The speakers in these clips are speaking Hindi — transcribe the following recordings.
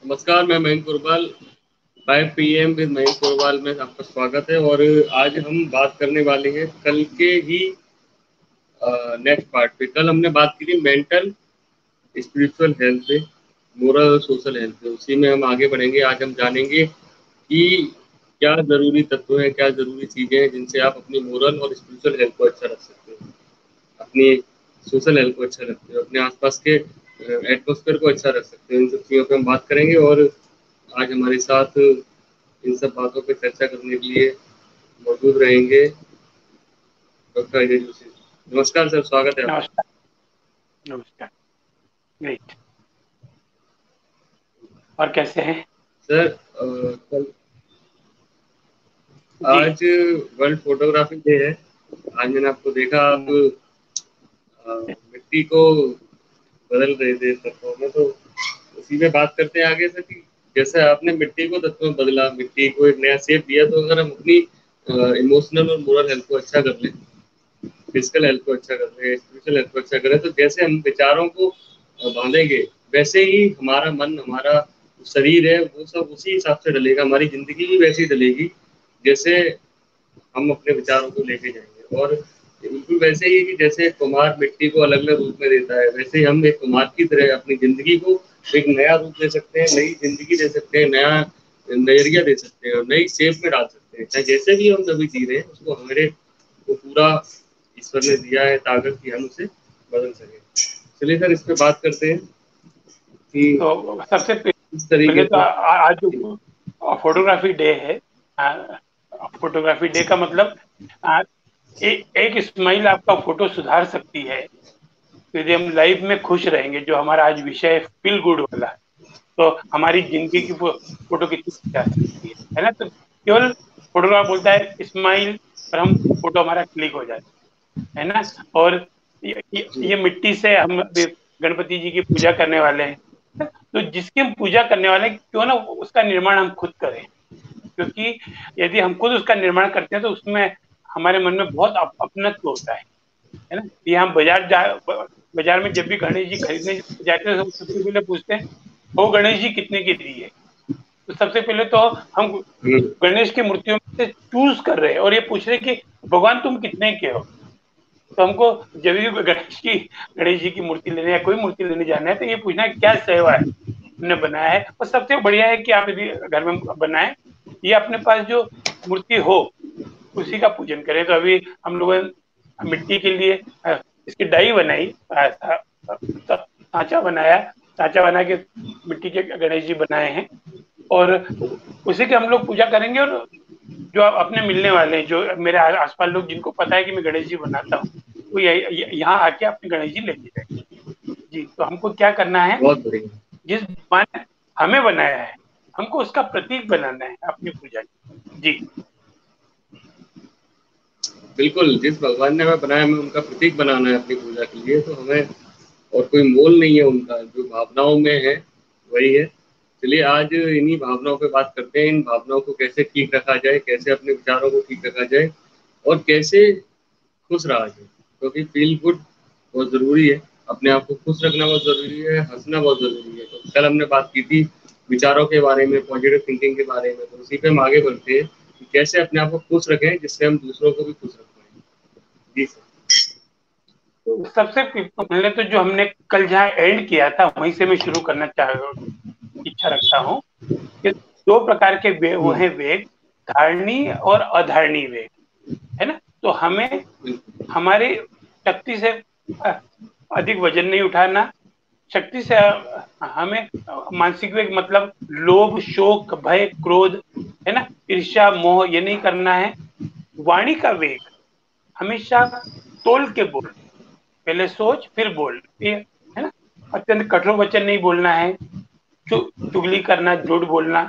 नमस्कार, मैं मयंक पुरवाल। 5 PM विद मयंक पुरवाल में आपका स्वागत है। और आज हम बात करने वाले हैं कल के ही नेक्स्ट पार्ट पे। कल हमने बात की थी मेंटल स्पिरिचुअल हेल्थ पे, मोरल और सोशल हेल्थ पे। उसी में हम आगे बढ़ेंगे। आज हम जानेंगे कि क्या ज़रूरी तत्व हैं, क्या ज़रूरी चीज़ें हैं जिनसे आप अपनी मोरल और स्पिरिचुअल हेल्थ को अच्छा रख सकते हो, अपनी सोशल हेल्थ को अच्छा रखते हो, अपने आसपास के एटमॉस्फेयर को अच्छा रख सकते हो। इन सब चीज़ों पे हम बात करेंगे। और आज हमारे साथ इन सब बातों पे चर्चा करने के लिए मौजूद रहेंगे डॉक्टर अजय जोशी। नमस्कार सर, स्वागत है आपका। नमस्कार। नमस्कार। ग्रेट। और कैसे हैं? सर कल जी। आज वर्ल्ड फोटोग्राफी डे है। आज मैंने आपको देखा, आप हम्म, मिट्टी को बदल रहे थे तत्वों में। तो उसी में बात करते हैं आगे से कि जैसे आपने मिट्टी को तत्व में बदला, मिट्टी को एक नया शेप दिया, तो अगर हम अपनी इमोशनल और मोरल हेल्थ को अच्छा कर लें, फिजिकल हेल्थ को अच्छा कर रहे हैं, स्पिरिचुअल हेल्थ को अच्छा करें, तो जैसे हम विचारों को बांधेंगे, वैसे ही हमारा मन, हमारा शरीर है, वो सब उसी हिसाब से डलेगा। हमारी जिंदगी भी वैसी डलेगी जैसे हम अपने विचारों को लेके जाएंगे। और बिल्कुल वैसे ही कि जैसे कुम्हार मिट्टी को अलग अलग रूप में देता है, वैसे ही हम एक कुम्हार की तरह अपनी जिंदगी को एक नया रूप दे सकते हैं, नई जिंदगी दे सकते हैं, नया नजरिया दे सकते हैं और नई शेप में डाल सकते हैं। चाहे जैसे भी हम कभी जी रहे हैं, उसको हमारे को पूरा ईश्वर ने दिया है ताकत कि हम उसे बदल सकें। चलिए सर, इस पे बात करते हैं कि तो सबसे इस पहले तरीके तो से। आज जो फोटोग्राफी डे है, फोटोग्राफी डे का मतलब आ, एक स्माइल आपका फोटो सुधार सकती है। तो यदि हम लाइफ में खुश रहेंगे, जो हमारा आज विषय है फील गुड वाला, तो हमारी जिंदगी की फोटो कितनी जा सकती है ना। तो केवल फोटोग्राफ बोलता है स्माइल, और हम फोटो हमारा क्लिक हो जाता है ना। और ये मिट्टी से हम अभी गणपति जी की पूजा करने वाले हैं, तो जिसकी हम पूजा करने वाले हैं, क्यों ना उसका निर्माण हम खुद करें। क्योंकि यदि हम खुद उसका निर्माण करते हैं तो उसमें हमारे मन में बहुत अपनत्व होता है ना। ये हम बाजार में जब भी गणेश जी खरीदने जाते हैं, तो सबसे पहले पूछते हैं, वो गणेश जी कितने के दिए। तो सबसे पहले तो हम गणेश की मूर्तियों में से चूज कर रहे हैं और ये पूछ रहे हैं कि भगवान तुम कितने के हो। तो हमको जब भी गणेश जी की मूर्ति लेने या कोई मूर्ति लेने जाना है, तो ये पूछना है क्या सेवा है हमने बनाया है। और सबसे बढ़िया है कि आप यदि घर में बनाए, ये अपने पास जो मूर्ति हो उसी का पूजन करें। तो अभी हम लोगों ने मिट्टी के लिए इसकी डाई बनाई, सांचा बनाया, सांचा बना के मिट्टी के गणेश जी बनाए हैं। और उसी की हम लोग पूजा करेंगे। और जो अपने मिलने वाले हैं, जो मेरे आसपास लोग जिनको पता है कि मैं गणेश जी बनाता हूँ, वो यहाँ आके अपने गणेश जी लेके जाए। जी, तो हमको क्या करना है, बहुत बढ़िया। जिस भगवान ने हमें बनाया है, हमको उसका प्रतीक बनाना है अपनी पूजा की। जी। बिल्कुल, जिस भगवान ने हमें बनाया, हमें उनका प्रतीक बनाना है अपनी पूजा के लिए। तो हमें और कोई मोल नहीं है उनका, जो भावनाओं में है वही है। चलिए आज इन्हीं भावनाओं पे बात करते हैं। इन भावनाओं को कैसे ठीक रखा जाए, कैसे अपने विचारों को ठीक रखा जाए और कैसे खुश रहा जाए, क्योंकि फील गुड बहुत ज़रूरी है। अपने आप को खुश रखना बहुत ज़रूरी है, हंसना बहुत ज़रूरी है। तो कल हमने बात की थी विचारों के बारे में, पॉजिटिव थिंकिंग के बारे में। तो उसी पे हम आगे बढ़ते हैं कि कैसे अपने आप को खुश रखें जिससे हम दूसरों को भी खुश रख पाएँ। जी सर। तो सबसे पहले तो जो हमने कल जहाँ एंड किया था, वहीं से मैं शुरू करना चाह इच्छा रखता हूँ कि दो प्रकार के वो हुँ, हैं वेग, धारणी और अधारणी वेग, है ना। तो हमें बिल्कुल। हमारी शक्ति से अधिक वजन नहीं उठाना। शक्ति से हमें मानसिक वेग मतलब लोभ, शोक, भय, क्रोध, है ना, ईर्ष्या, मोह, ये नहीं करना है। वाणी का वेग, हमेशा तोल के बोल, पहले सोच फिर बोल, ये है ना। अत्यंत कठोर वचन नहीं बोलना है। चुगली करना, झूठ बोलना,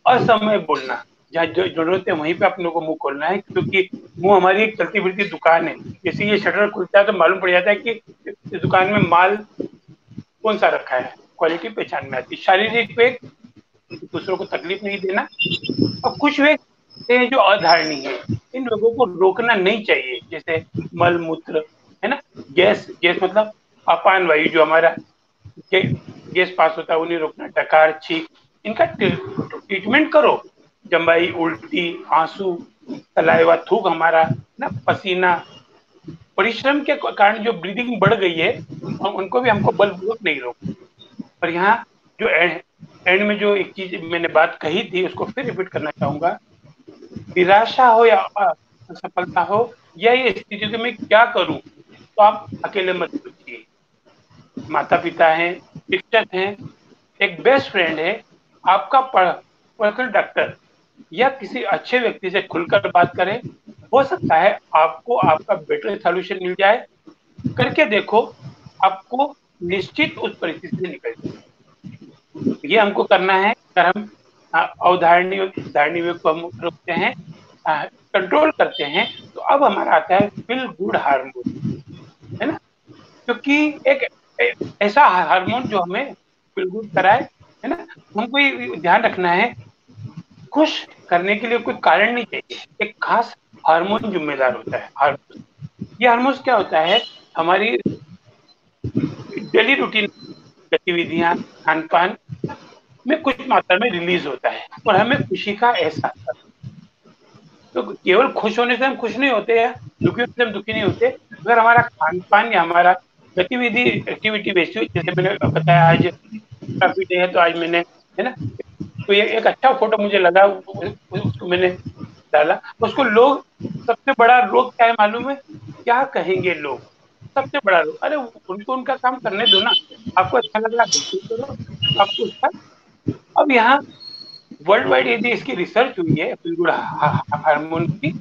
असमय बोलना, जहाँ जो जरूरत है वहीं पे अपने को मुंह खोलना है। क्योंकि मुंह हमारी एक चलती फिरती दुकान है। जैसे ये शटर खुलता है तो मालूम पड़ जाता है कि इस दुकान में माल कौन सा रखा है, क्वालिटी पहचान में आती है। शारीरिक वेग, दूसरों को तकलीफ नहीं देना। और कुछ वेग हैं जो अधारणीय है, इन लोगों को रोकना नहीं चाहिए। जैसे मल मूत्र, है ना, गैस, गैस मतलब अपान वायु, जो हमारा गैस पास होता है, उन्हें रोकना। डकार, छींक, इनका ट्रीटमेंट करो। जम्बाई, उल्टी, आंसू, सलाइवा, थूक हमारा ना, पसीना, परिश्रम के कारण जो ब्रीदिंग बढ़ गई है, उनको भी हमको बलपूर्वक नहीं रोक। और यहाँ जो एंड में जो एक चीज मैंने बात कही थी उसको फिर रिपीट करना चाहूंगा। निराशा हो या असफलता हो या ये स्थिति तो मैं क्या करूं, तो आप अकेले मत सोचिए। माता पिता हैं, शिक्षक हैं, एक बेस्ट फ्रेंड है, आपका पर्सनल डॉक्टर या किसी अच्छे व्यक्ति से खुलकर बात करें। हो सकता है आपको आपका बेटर सॉल्यूशन मिल जाए। करके देखो, आपको निश्चित उस परिस्थिति से निकल जाए। ये हमको करना है। अगर हम अवधारणीय धारणीय को हम रोकते हैं, कंट्रोल करते हैं, तो अब हमारा आता है फील गुड हार्मोन, है ना। क्योंकि एक ऐसा हार्मोन जो हमें फील गुड कराए, है ना। हमको ये ध्यान रखना है, खुश करने के लिए कोई कारण नहीं चाहिए, एक खास हार्मोन जिम्मेदार होता है। हार्मोन, ये हार्मोन क्या होता है, हमारी डेली रूटीन गतिविधियां, खान पान में कुछ मात्रा में रिलीज होता है और हमें खुशी का एहसास होता है। तो केवल खुश होने से हम खुश नहीं होते या दुखी होने से हम दुखी नहीं होते। अगर हमारा खान पान या हमारा गतिविधि एक्टिविटी वैसी हुई, जैसे मैंने बताया आज काफी डे है, तो आज मैंने, है ना, तो ये एक अच्छा फोटो मुझे लगा, उसको मैंने डाला। उसको लोग, सबसे बड़ा रोग क्या है मालूम है, क्या कहेंगे लोग, सबसे बड़ा रोग। अरे उनको उनका काम करने दो ना, आपको अच्छा लग रहा है बिल्कुल करो, आपको उसका। अब यहाँ वर्ल्ड वाइड यदि इसकी रिसर्च हुई है फील गुड हार्मोन की,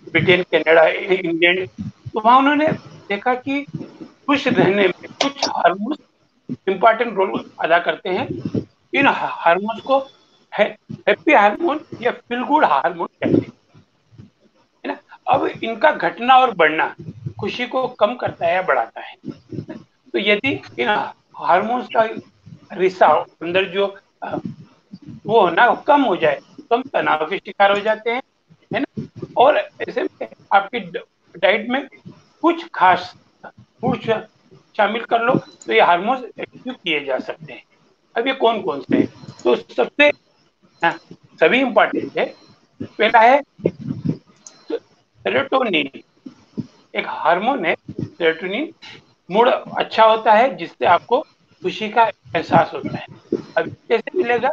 ब्रिटेन, कनाडा, इंग्लैंड, तो वहां उन्होंने देखा कि खुश रहने में कुछ हार्मोन इंपॉर्टेंट रोल अदा करते हैं। इन हार्मोन्स को हैप्पी हार्मोन या फील गुड हार्मोन कहते हैं, है ना। अब इनका घटना और बढ़ना खुशी को कम करता है या बढ़ाता है। तो यदि इन हार्मोन्स का रिसाव अंदर जो वो ना कम हो जाए, तो हम तनाव के शिकार हो जाते हैं, है ना। और ऐसे में आपकी डाइट में कुछ खास फूड शामिल कर लो, तो ये हार्मोन्स एक्टिव किए जा सकते हैं। अब ये कौन कौन से हैं, तो सबसे सभी इंपॉर्टेंट है। पहला है सेरोटोनिन, एक हार्मोन है सेरोटोनिन। मूड अच्छा होता है जिससे आपको खुशी का एहसास होता है। अब कैसे मिलेगा,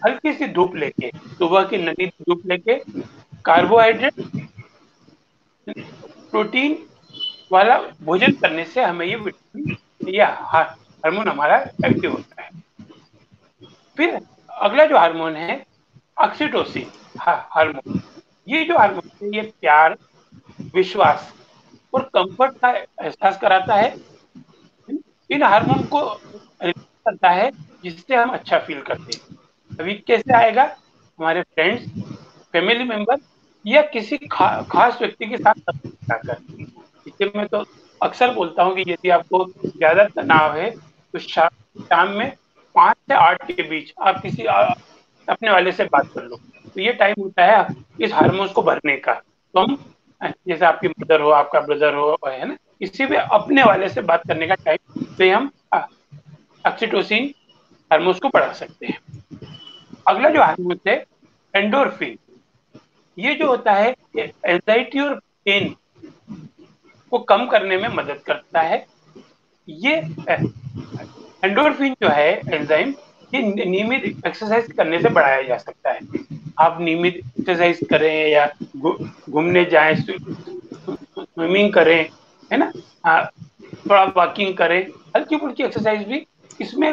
हल्की सी धूप लेके, सुबह की ननी धूप लेके, कार्बोहाइड्रेट, प्रोटीन वाला भोजन करने से हमें ये विटामिन या हार्मोन हमारा एक्टिव होता है। फिर अगला जो हार्मोन है ऑक्सीटोसिन हार्मोन। ये जो हार्मोन है, ये प्यार, विश्वास और कंफर्ट का एहसास कराता है। इन हार्मोन को करता है जिससे हम अच्छा फील करते हैं। अभी कैसे आएगा, हमारे फ्रेंड्स, फैमिली मेंबर या किसी खास व्यक्ति के साथ जाकर। इसलिए मैं तो अक्सर बोलता हूँ कि यदि आपको ज्यादा तनाव है, तो शाम में 5 से 8 के बीच आप किसी अपने वाले से बात कर लो। तो ये टाइम होता है इस हार्मोन्स को भरने का। तो हम, जैसे आपकी मदर हो, आपका ब्रदर हो, है ना, किसी भी अपने वाले से बात करने का टाइम पे हम ऑक्सीटोसिन हार्मोन्स को बढ़ा सकते हैं। अगला जो हार्मोन है एंडोर्फिन। ये जो होता है, ये एंजाइटी और पेन को कम करने में मदद करता है। ये एंडोर्फिन जो है एंजाइम, ये नियमित एक्सरसाइज करने से बढ़ाया जा सकता है। आप नियमित एक्सरसाइज करें या घूमने जाएं, स्विमिंग करें, है ना, थोड़ा वॉकिंग करें, हल्की फुल्की एक्सरसाइज भी इसमें।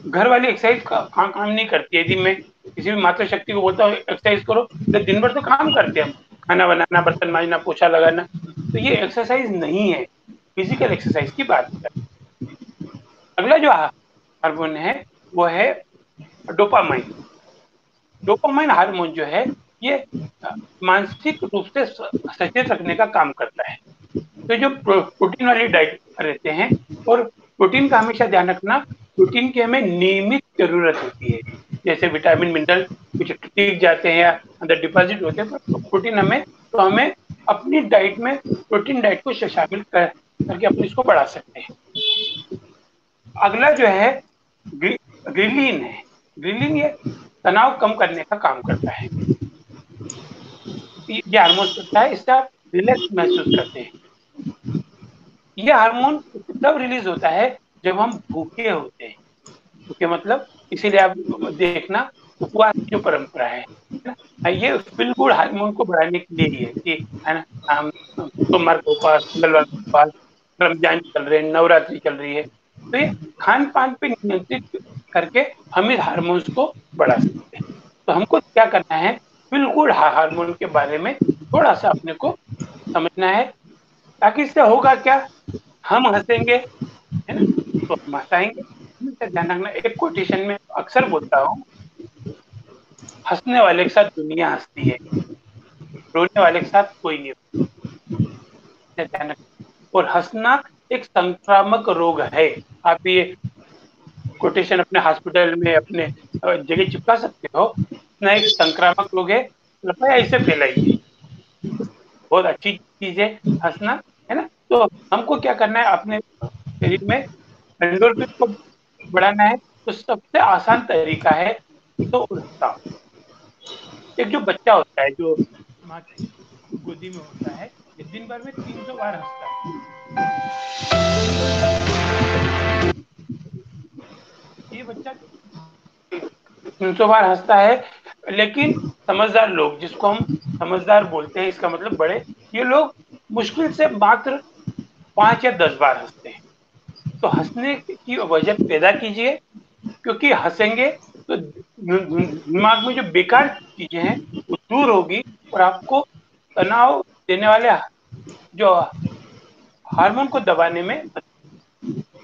घर वाली एक्सरसाइज काम नहीं करती है। यदि मैं किसी भी मातृशक्ति को बोलता हूँ एक्सरसाइज करो, तो दिन भर तो काम करते हैं हम, खाना बनाना, बर्तन मांजना, पोछा लगाना, तो ये एक्सरसाइज नहीं है, फिजिकल एक्सरसाइज की बात है। अगला जो हार्मोन है वो है डोपामाइन। डोपामाइन हार्मोन जो है, ये मानसिक रूप से सचेत रखने का काम करता है। तो जो प्रोटीन वाली डाइट रहते हैं, और प्रोटीन का हमेशा ध्यान रखना, प्रोटीन की हमें नियमित जरूरत होती है। जैसे विटामिन मिनरल कुछ टिक जाते हैं या अंदर डिपॉजिट होते हैं, पर प्रोटीन हमें अपनी डाइट में प्रोटीन डाइट को शामिल करके अपने इसको बढ़ा सकते हैं। अगला जो है ग्रिलीन है। ग्रिलिन ये तनाव कम करने का काम करता है। ये हार्मोन करता है, इससे आप रिलैक्स महसूस करते हैं। ये हार्मोन तब रिलीज होता है जब हम भूखे होते हैं। भूखे मतलब इसीलिए आप देखना उपवास की जो परंपरा है ना, ये फील गुड हार्मोन को बढ़ाने के लिए ही है कि है ना, हम सोमवार का उपवास, मंगलवार का उपवास, रमजान चल रहे हैं, नवरात्रि चल रही है, तो ये खान पान पे नियंत्रित करके हम इस हार्मोन्स को बढ़ा सकते हैं। तो हमको क्या करना है, फील गुड हार्मोन के बारे में थोड़ा सा अपने को समझना है, ताकि इससे होगा क्या, हम हंसेंगे, है ना, तो हम हंसाएंगे। हमेशा ध्यान रखना, एक कोटेशन में अक्सर बोलता हूँ, हंसने वाले के साथ दुनिया हंसती है, रोने वाले के साथ कोई नहीं रोता। ध्यान रखना। और हंसना एक संक्रामक रोग है। आप ये कोटेशन अपने हॉस्पिटल में अपने जगह चिपका सकते हो, हंसना एक संक्रामक रोग है, कृपया इसे फैलाइए। बहुत अच्छी चीज है हंसना, है ना। तो हमको क्या करना है, अपने शरीर में एंडोर्फिन को बढ़ाना है। तो सबसे आसान तरीका है, तो हंसता, एक जो बच्चा होता है जो माँ की गोदी में होता है, ये दिन भर में 300 बार हंसता है। ये बच्चा 300 बार हंसता है, लेकिन समझदार लोग, जिसको हम समझदार बोलते हैं, इसका मतलब बड़े, ये लोग मुश्किल से मात्र 5 या 10 बार हंसते हैं। तो हंसने की वजह पैदा कीजिए, क्योंकि हंसेंगे तो दिमाग में जो बेकार चीजें हैं वो दूर होगी, और आपको तनाव देने वाले जो हार्मोन को दबाने में,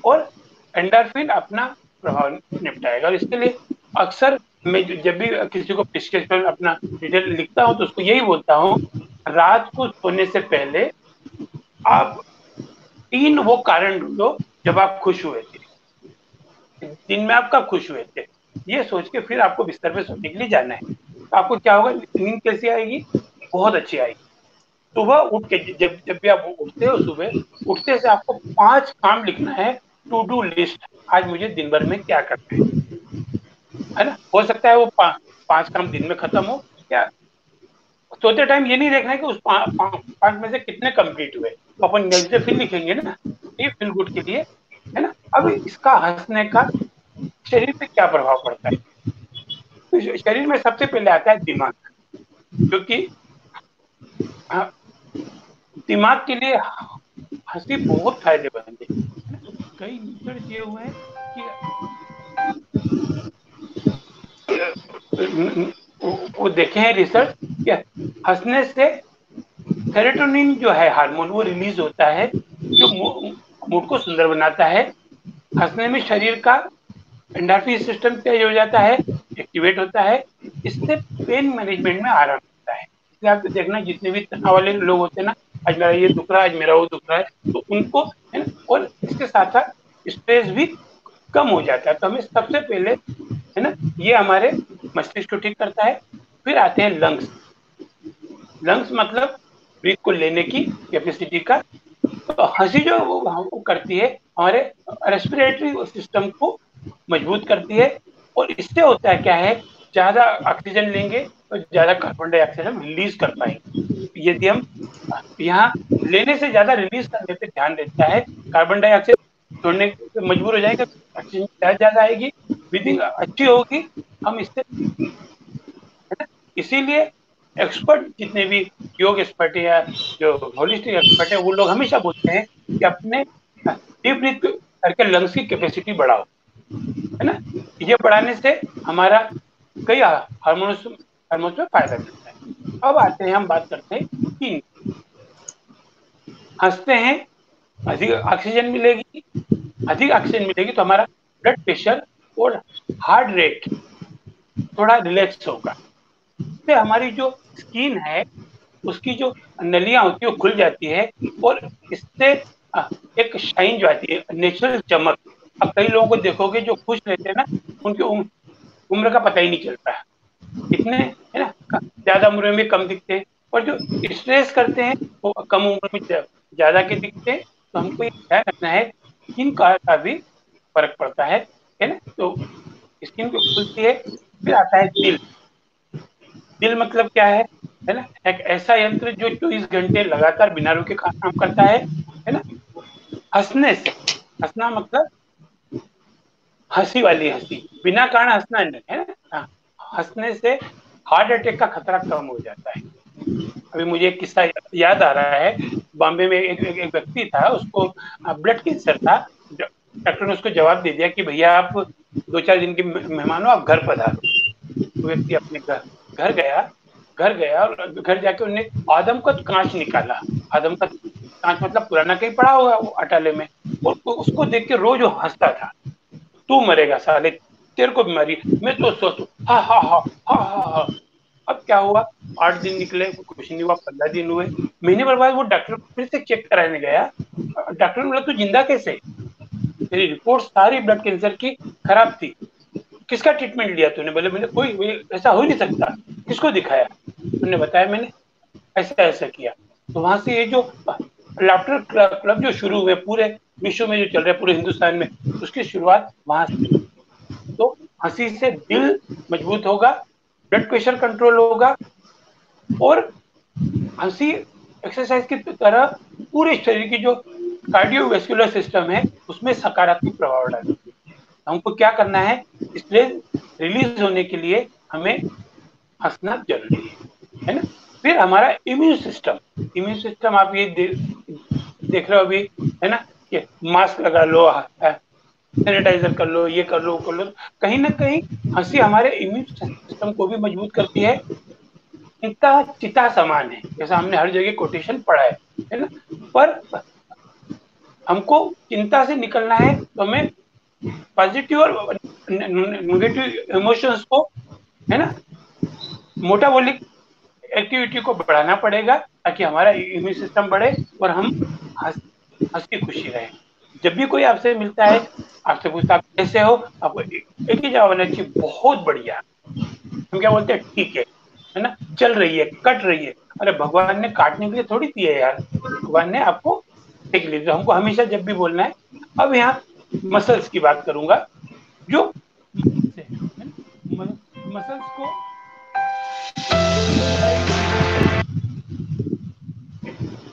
और एंडोर्फिन अपना प्रभाव निपटाएगा। और इसके लिए अक्सर मैं जब भी किसी को प्रिस्क्रिप्शन अपना डिटेल लिखता हूँ, तो उसको यही बोलता हूँ, रात को सोने से पहले आप 3 वो कारण ढूंढो जब आप खुश हुए थे, दिन में आप कब खुश हुए थे, ये सोच के फिर आपको बिस्तर पे सोने के लिए जाना है। तो आपको क्या होगा, नींद कैसी आएगी, बहुत अच्छी आएगी। सुबह उठ के जब जब भी आप उठते हो, सुबह उठते से आपको 5 काम लिखना है, टू डू लिस्ट, आज मुझे दिन भर में क्या करना है ना। हो सकता है वो 5 काम दिन में खत्म हो, या सोते टाइम ये नहीं देखना है कि उस 5 में से कितने कंप्लीट हुए, तो अपन नेक्स्ट डे फिर लिखेंगे ना, ये फील गुड के लिए, है ना। अब इसका हंसने का शरीर पे क्या प्रभाव पड़ता है, तो शरीर में सबसे पहले आता है दिमाग, क्योंकि दिमाग के लिए हंसी बहुत फायदेमंद है ना। कई रिसर्च ये हुए हैं कि वो देखे हैं रिसर्च कि हंसने से सेरोटोनिन जो है हार्मोन, वो रिलीज होता है, जो मूड को सुंदर बनाता है। हंसने में शरीर का एंडोर्फिन सिस्टम तेज हो जाता है, एक्टिवेट होता है। इससे पेन मैनेजमेंट में आराम होता है। इसलिए आप देखना, जितने भी तनाव वाले लोग होते हैं ना, आज मेरा ये दुख रहा है, आज मेरा वो दुख रहा है, तो उनको, है ना, और इसके साथ साथ स्ट्रेस भी कम हो जाता है। तो हमें सबसे पहले, है ना, ये हमारे मस्तिष्क को ठीक करता है। फिर आते हैं लंग्स। लंग्स मतलब ब्रीथ को लेने की कैपेसिटी का। तो हंसी जो वो करती है, हमारे रेस्पिरेटरी सिस्टम को मजबूत करती है। और इससे होता है क्या है, ज्यादा ऑक्सीजन लेंगे तो ज्यादा कार्बन डाइऑक्साइड हम रिलीज कर पाएंगे। यदि हम यहाँ लेने से ज्यादा रिलीज करने पे ध्यान देता है, कार्बन डाइऑक्साइड छोड़ने पे मजबूर हो जाएगा, ऑक्सीजन ज्यादा आएगी, ब्रीदिंग अच्छी होगी, हम इससे, इसीलिए एक्सपर्ट जितने भी योग एक्सपर्ट है या जो होलिस्टिक एक्सपर्ट है, वो लोग हमेशा बोलते हैं कि अपने डीप ब्रीथ करके लंग्स की कैपेसिटी बढ़ाओ, है ना। ये बढ़ाने से हमारा कई हार्मोन्स हार्मोन्स में फायदा मिलता है। अब आते हैं, हम बात करते हैं कि हंसते हैं, अधिक ऑक्सीजन मिलेगी, अधिक ऑक्सीजन मिलेगी तो हमारा ब्लड प्रेशर और हार्ट रेट थोड़ा रिलैक्स होगा। इससे हमारी जो स्किन है, उसकी जो नलियां होती है वो खुल जाती है, और इससे एक शाइन जो आती है, नेचुरल चमक। अब कई लोगों को देखोगे जो खुश रहते हैं ना, उनकी उम्र का पता ही नहीं चलता है, इतने, है ना, ज्यादा उम्र में कम दिखते हैं। और जो स्ट्रेस करते हैं वो कम उम्र में ज्यादा के दिखते हैं। तो हमको ये ध्यान रखना है, स्किन का भी फर्क पड़ता है ना। तो स्किन खुलती है। फिर आता है दिल। दिल मतलब क्या है ना, एक ऐसा यंत्र जो 24 घंटे लगातार बिना रुके काम करता है ना। हंसने से, हंसना मतलब हंसी वाली हंसी, बिना कारण हंसना नहीं, है ना। हाँ, हंसने से हार्ट अटैक का खतरा कम हो जाता है। अभी मुझे एक किस्सा याद आ रहा है। बॉम्बे में एक व्यक्ति था, उसको ब्लड कैंसर था। डॉक्टर ने उसको जवाब दे दिया कि भैया आप 2-4 दिन के मेहमान हो, आप घर पधारो। वो व्यक्ति अपने घर गया। घर गया और घर जाके उन्हें आदम का कांच निकाला। आदम का कांच मतलब पुराना कहीं पड़ा होगा वो अटाले में। और उसको देख के रोज वो हंसता था, तू मरेगा साले, तेरे को बीमारी, मैं तो सोचू हा हा हा हा हा हा। अब क्या हुआ, 8 दिन निकले, कुछ नहीं हुआ, 15 दिन हुए, महीने भर बाद वो डॉक्टर को फिर से चेक कराने गया। डॉक्टर ने बोला तू जिंदा कैसे, तेरी रिपोर्ट सारी ब्लड कैंसर की खराब थी, किसका ट्रीटमेंट लिया तूने। बोले मैंने कोई, ऐसा हो ही नहीं सकता, किसको दिखाया। उन्होंने बताया मैंने ऐसा ऐसा किया। तो वहां से ये जो लाफ्टर क्लब जो शुरू हुए पूरे विश्व में, जो चल रहे पूरे हिंदुस्तान में, उसकी शुरुआत वहां से हुई। तो हंसी से दिल मजबूत होगा, ब्लड प्रेशर कंट्रोल होगा, और हंसी एक्सरसाइज की तरह पूरे शरीर की जो कार्डियोवैस्कुलर सिस्टम है उसमें सकारात्मक प्रभाव डालती है। हमको क्या करना है, स्ट्रेस रिलीज होने के लिए हमें हंसना जरूरी है ना। फिर हमारा इम्यून सिस्टम, इम्यून सिस्टम आप ये देख रहे हो अभी, है ना, कि मास्क लगा लो, सैनिटाइजर कर लो, ये कर लो, वो कर लो। कहीं ना कहीं हंसी हमारे इम्यून सिस्टम को भी मजबूत करती है। चिता चिता समान है, जैसा हमने हर जगह कोटेशन पढ़ा है ना। पर हमको चिंता से निकलना है तो हमें पॉजिटिव और नेगेटिव इमोशंस को, है ना, मोटाबॉलिक एक्टिविटी को बढ़ाना पड़ेगा, ताकि हमारा इम्यून सिस्टम बढ़े और हम हंस हंसी खुशी रहे। जब भी कोई आपसे मिलता है, आपसे पूछता आप कैसे हो, आपको एक ही जवाब होना चाहिए, बहुत बढ़िया। हम क्या बोलते हैं, ठीक है ना, चल रही है, कट रही है। अरे भगवान ने काटने के लिए थोड़ी दी है यार, भगवान ने आपको ठीक लिए। तो हमको हमेशा जब भी बोलना है। अब यहाँ मसल्स की बात करूंगा, जो है ना, मसल्स को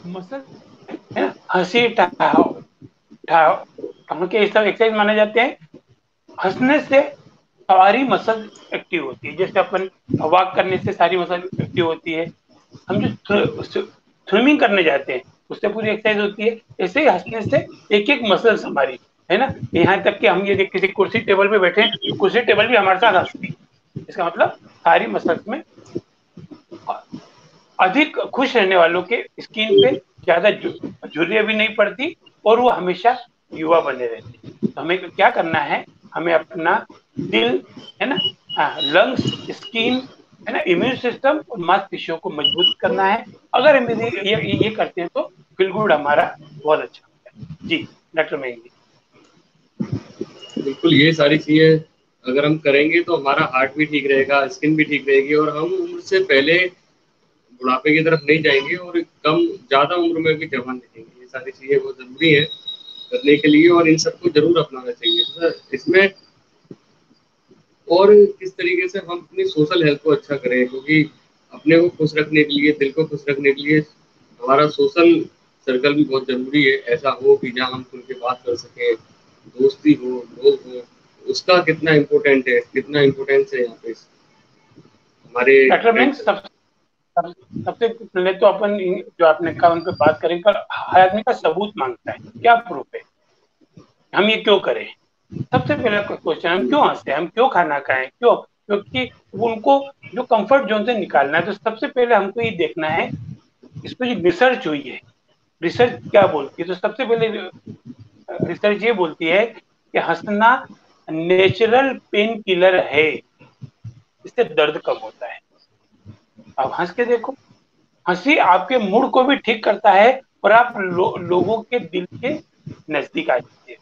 मसल, है ना, हंसी ठहाव ठहाव, के सब एक्सरसाइज माने जाते हैं। हंसने से सारी मसल एक्टिव होती है, जैसे अपन वॉक करने से सारी मसल एक्टिव होती है। हम जो स्विमिंग करने जाते हैं उससे पूरी एक्सरसाइज होती है। ऐसे ही हंसने से एक एक मसल्स हमारी, है ना, यहाँ तक कि हम ये किसी कुर्सी टेबल पे बैठे हैं तो कुर्सी टेबल भी हमारे साथ हंसती है। इसका मतलब सारी मसल्स में, अधिक खुश रहने वालों के स्किन पे ज्यादा झुर्रियां भी नहीं पड़ती, और वो हमेशा युवा बने रहते हैं। तो हमें क्या करना है, हमें अपना दिल, है ना, लंग्स, स्किन, है ना, इम्यून सिस्टम और मांसपेशियों को मजबूत करना है। अगर हम ये करते हैं तो फील गुड हमारा बहुत अच्छा होता है। जी डॉक्टर महेंगी। बिल्कुल, ये सारी चीजें अगर हम करेंगे तो हमारा हार्ट भी ठीक रहेगा, स्किन भी ठीक रहेगी, और हम उम्र से पहले बुढ़ापे की तरफ नहीं जाएंगे और कम ज्यादा उम्र में भी जवान दिखेंगे। ये सारी चीजें बहुत जरूरी है करने के लिए, और इन सबको जरूर अपनाना चाहिए सर। इसमें और किस तरीके से हम अपनी सोशल हेल्थ को अच्छा करें, क्योंकि अपने को खुश रखने के लिए, दिल को खुश रखने के लिए हमारा सोशल सर्कल भी बहुत जरूरी है। ऐसा हो कि जहाँ हम खुल के बात कर सकें, दोस्ती हो, लोग हो, उसका कितना इम्पोर्टेंट है, कितना इम्पोर्टेंस है यहाँ पे हमारे डॉक्टर महेंग, हेल्थ। सबसे पहले तो अपन जो आपने कहा उन पर बात करें, पर हर आदमी का सबूत मांगता है, क्या प्रूफ है, हम ये क्यों करें। सबसे पहला क्वेश्चन, हम क्यों हंसते हैं, हम क्यों खाना खाएं, क्यों, क्योंकि उनको जो कंफर्ट जोन से निकालना है। तो सबसे पहले हमको ये देखना है, इस पर जो रिसर्च हुई है, रिसर्च क्या बोलती है। तो सबसे पहले रिसर्च ये बोलती है कि हंसना नेचुरल पेन किलर है, इससे दर्द कम होता है। आप हंस के देखो, हंसी आपके मूड को भी ठीक करता है, और आप लोगों के दिल के नजदीक आ जाते हैं।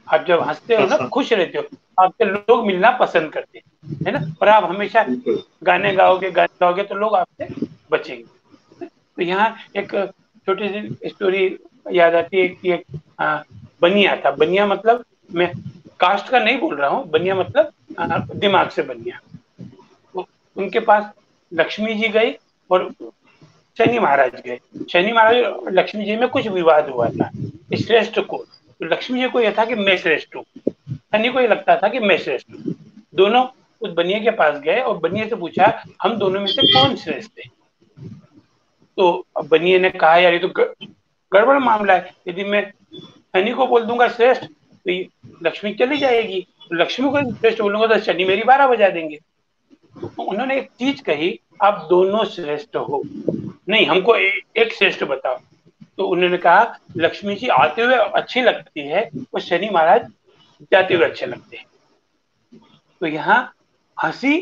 आप जब हंसते हो हाँ ना, हाँ, खुश रहते हो, आपसे लोग मिलना पसंद करते हैं, है ना। और आप हमेशा बिल्कुल। गाने गाओगे तो लोग आपसे बचेंगे। तो यहाँ एक छोटी सी स्टोरी याद आती है कि एक बनिया था। बनिया मतलब, मैं कास्ट का नहीं बोल रहा हूँ, बनिया मतलब दिमाग से बन गया। तो उनके पास लक्ष्मी जी गई और शनि महाराज गए। शनि महाराज और लक्ष्मी जी में कुछ विवाद हुआ था श्रेष्ठ को। तो लक्ष्मी जी को यह था कि मैं श्रेष्ठ हूँ, शनि को ये लगता था कि मैं श्रेष्ठ हूँ। दोनों उस बनिए के पास गए और बनिए से पूछा हम दोनों में से कौन श्रेष्ठ है। तो अब बनिए ने कहा यार ये तो गड़बड़ मामला है, यदि मैं शनि को बोल दूंगा श्रेष्ठ तो ये लक्ष्मी चली जाएगी, तो लक्ष्मी को श्रेष्ठ बोलूंगा तो शनि मेरी 12 बजा देंगे। तो उन्होंने एक चीज कही, आप दोनों श्रेष्ठ हो, नहीं हमको एक श्रेष्ठ बताओ। तो उन्होंने कहा लक्ष्मी जी आते हुए अच्छी लगती है और शनि महाराज जाते हुए अच्छे लगते हैं। तो यहाँ हंसी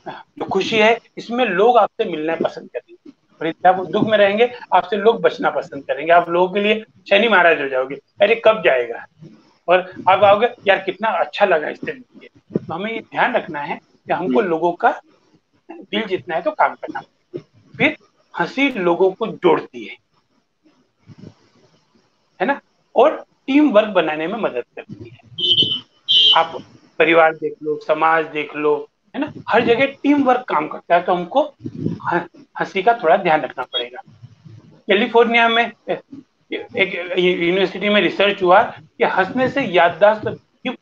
जो खुशी है इसमें लोग आपसे मिलना पसंद करेंगे, और यदि आप दुख में रहेंगे आपसे लोग बचना पसंद करेंगे। आप लोगों के लिए शनि महाराज हो जाओगे, अरे कब जाएगा, और आप आओगे यार कितना अच्छा लगा इससे मिलके। तो हमें ये ध्यान रखना है कि हमको लोगों का दिल जीतना है तो काम करना। फिर हंसी लोगों को जोड़ती है ना, और टीम वर्क बनाने में मदद करती है। आप परिवार देख लो, समाज देख लो, है ना, हर जगह टीम वर्क काम करता है। तो हमको हंसी का थोड़ा ध्यान रखना पड़ेगा। कैलिफोर्निया में एक यूनिवर्सिटी में रिसर्च हुआ कि हंसने से याददाश्त क्यों,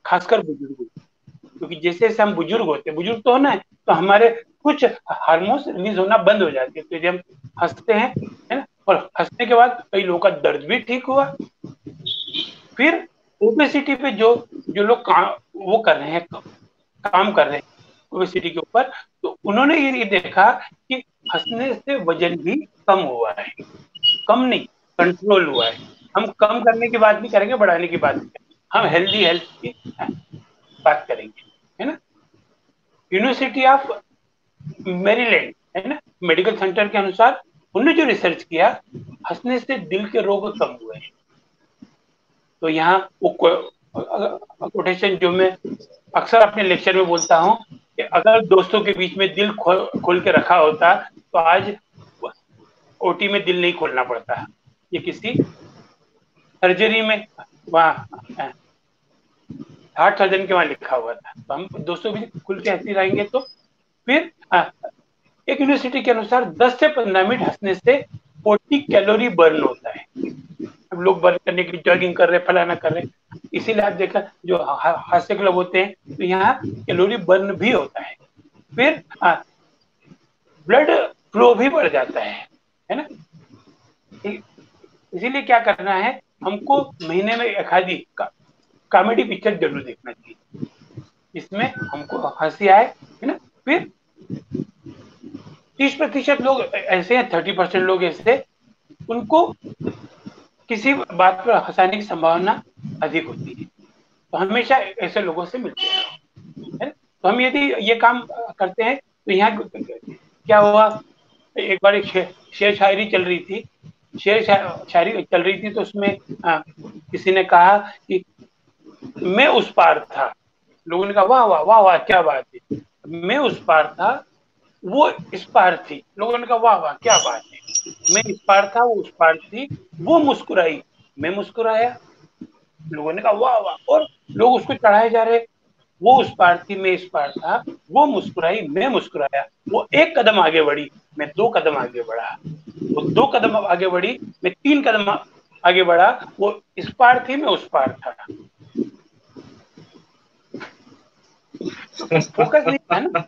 खासकर बुजुर्गों, क्योंकि जैसे जैसे हम बुजुर्ग होते हैं, बुजुर्ग तो होना है, तो हमारे कुछ हार्मोन्स रिलीज होना बंद हो जाते हैं। तो जब हम हंसते हैं, है ना, और हंसने के बाद कई लोगों का दर्द भी ठीक हुआ। फिर ओबेसिटी पे जो जो लोग वो कर रहे हैं, काम कर रहे हैं ओबेसिटी के ऊपर, तो उन्होंने ये देखा कि हंसने से वजन भी कम हुआ है। कम नहीं, कंट्रोल हुआ है। हम कम करने की बात नहीं करेंगे, बढ़ाने की बात नहीं करेंगे, हम हेल्दी हेल्थ की बात करेंगे, है ना। यूनिवर्सिटी ऑफ मेरीलैंड, है ना, मेडिकल सेंटर के अनुसार उन्होंने जो रिसर्च किया, हंसने से दिल के रोग कम हुए हैं। तो यहाँ वो कोटेशन जो मैं अक्सर अपने लेक्चर में बोलता हूँ कि अगर दोस्तों के बीच में दिल खोल के रखा होता तो आज ओटी में दिल नहीं खोलना पड़ता। ये किसी सर्जरी में वहाँ हार्ट सर्जन के वहां लिखा हुआ था। तो हम दोस्तों के बीच खुल के हंसी रहेंगे तो फिर एक यूनिवर्सिटी के अनुसार 10 से 15 मिनट हंसने से 40 कैलोरी बर्न होता है। अब लोग बर्न करने के लिए जॉगिंग कर रहे हैं, फलाना कर रहे हैं, इसीलिए आप देखा जो हास्य क्लब होते हैं तो यहाँ कैलोरी बर्न भी होता है। फिर ब्लड फ्लो भी बढ़ जाता है ना। इसीलिए क्या करना है, हमको महीने में एक आधी कॉमेडी पिक्चर जरूर देखना चाहिए, इसमें हमको हंसी आए, है ना। फिर 30% लोग ऐसे हैं, 30% लोग ऐसे उनको किसी बात पर हंसाने की संभावना अधिक होती है। तो हमेशा ऐसे लोगों से मिलते हैं। तो हम यदि ये काम करते हैं तो यहाँ क्या हुआ, एक बार एक शेर शायरी चल रही थी, शेर शायरी चल रही थी, तो उसमें किसी ने कहा कि मैं उस पार था। लोगों ने कहा वाह वाह वाह वाह क्या बात है, मैं उस पार था वो इस पार थी। लोगों ने कहा वाह वाह क्या बात है, मैं इस पार था वो उस पार थी, वो मुस्कुराई मैं मुस्कुराया। लोगों ने कहा वाह वाह, और लोग उसको चढ़ाए जा रहे, वो उस पार थी मैं इस पार था, वो मुस्कुराई मैं मुस्कुराया, वो एक कदम आगे बढ़ी मैं 2 कदम आगे बढ़ा, वो 2 कदम आगे बढ़ी मैं 3 कदम आगे बढ़ा, वो इस पार थी मैं उस पार था। फोकस नहीं था ना।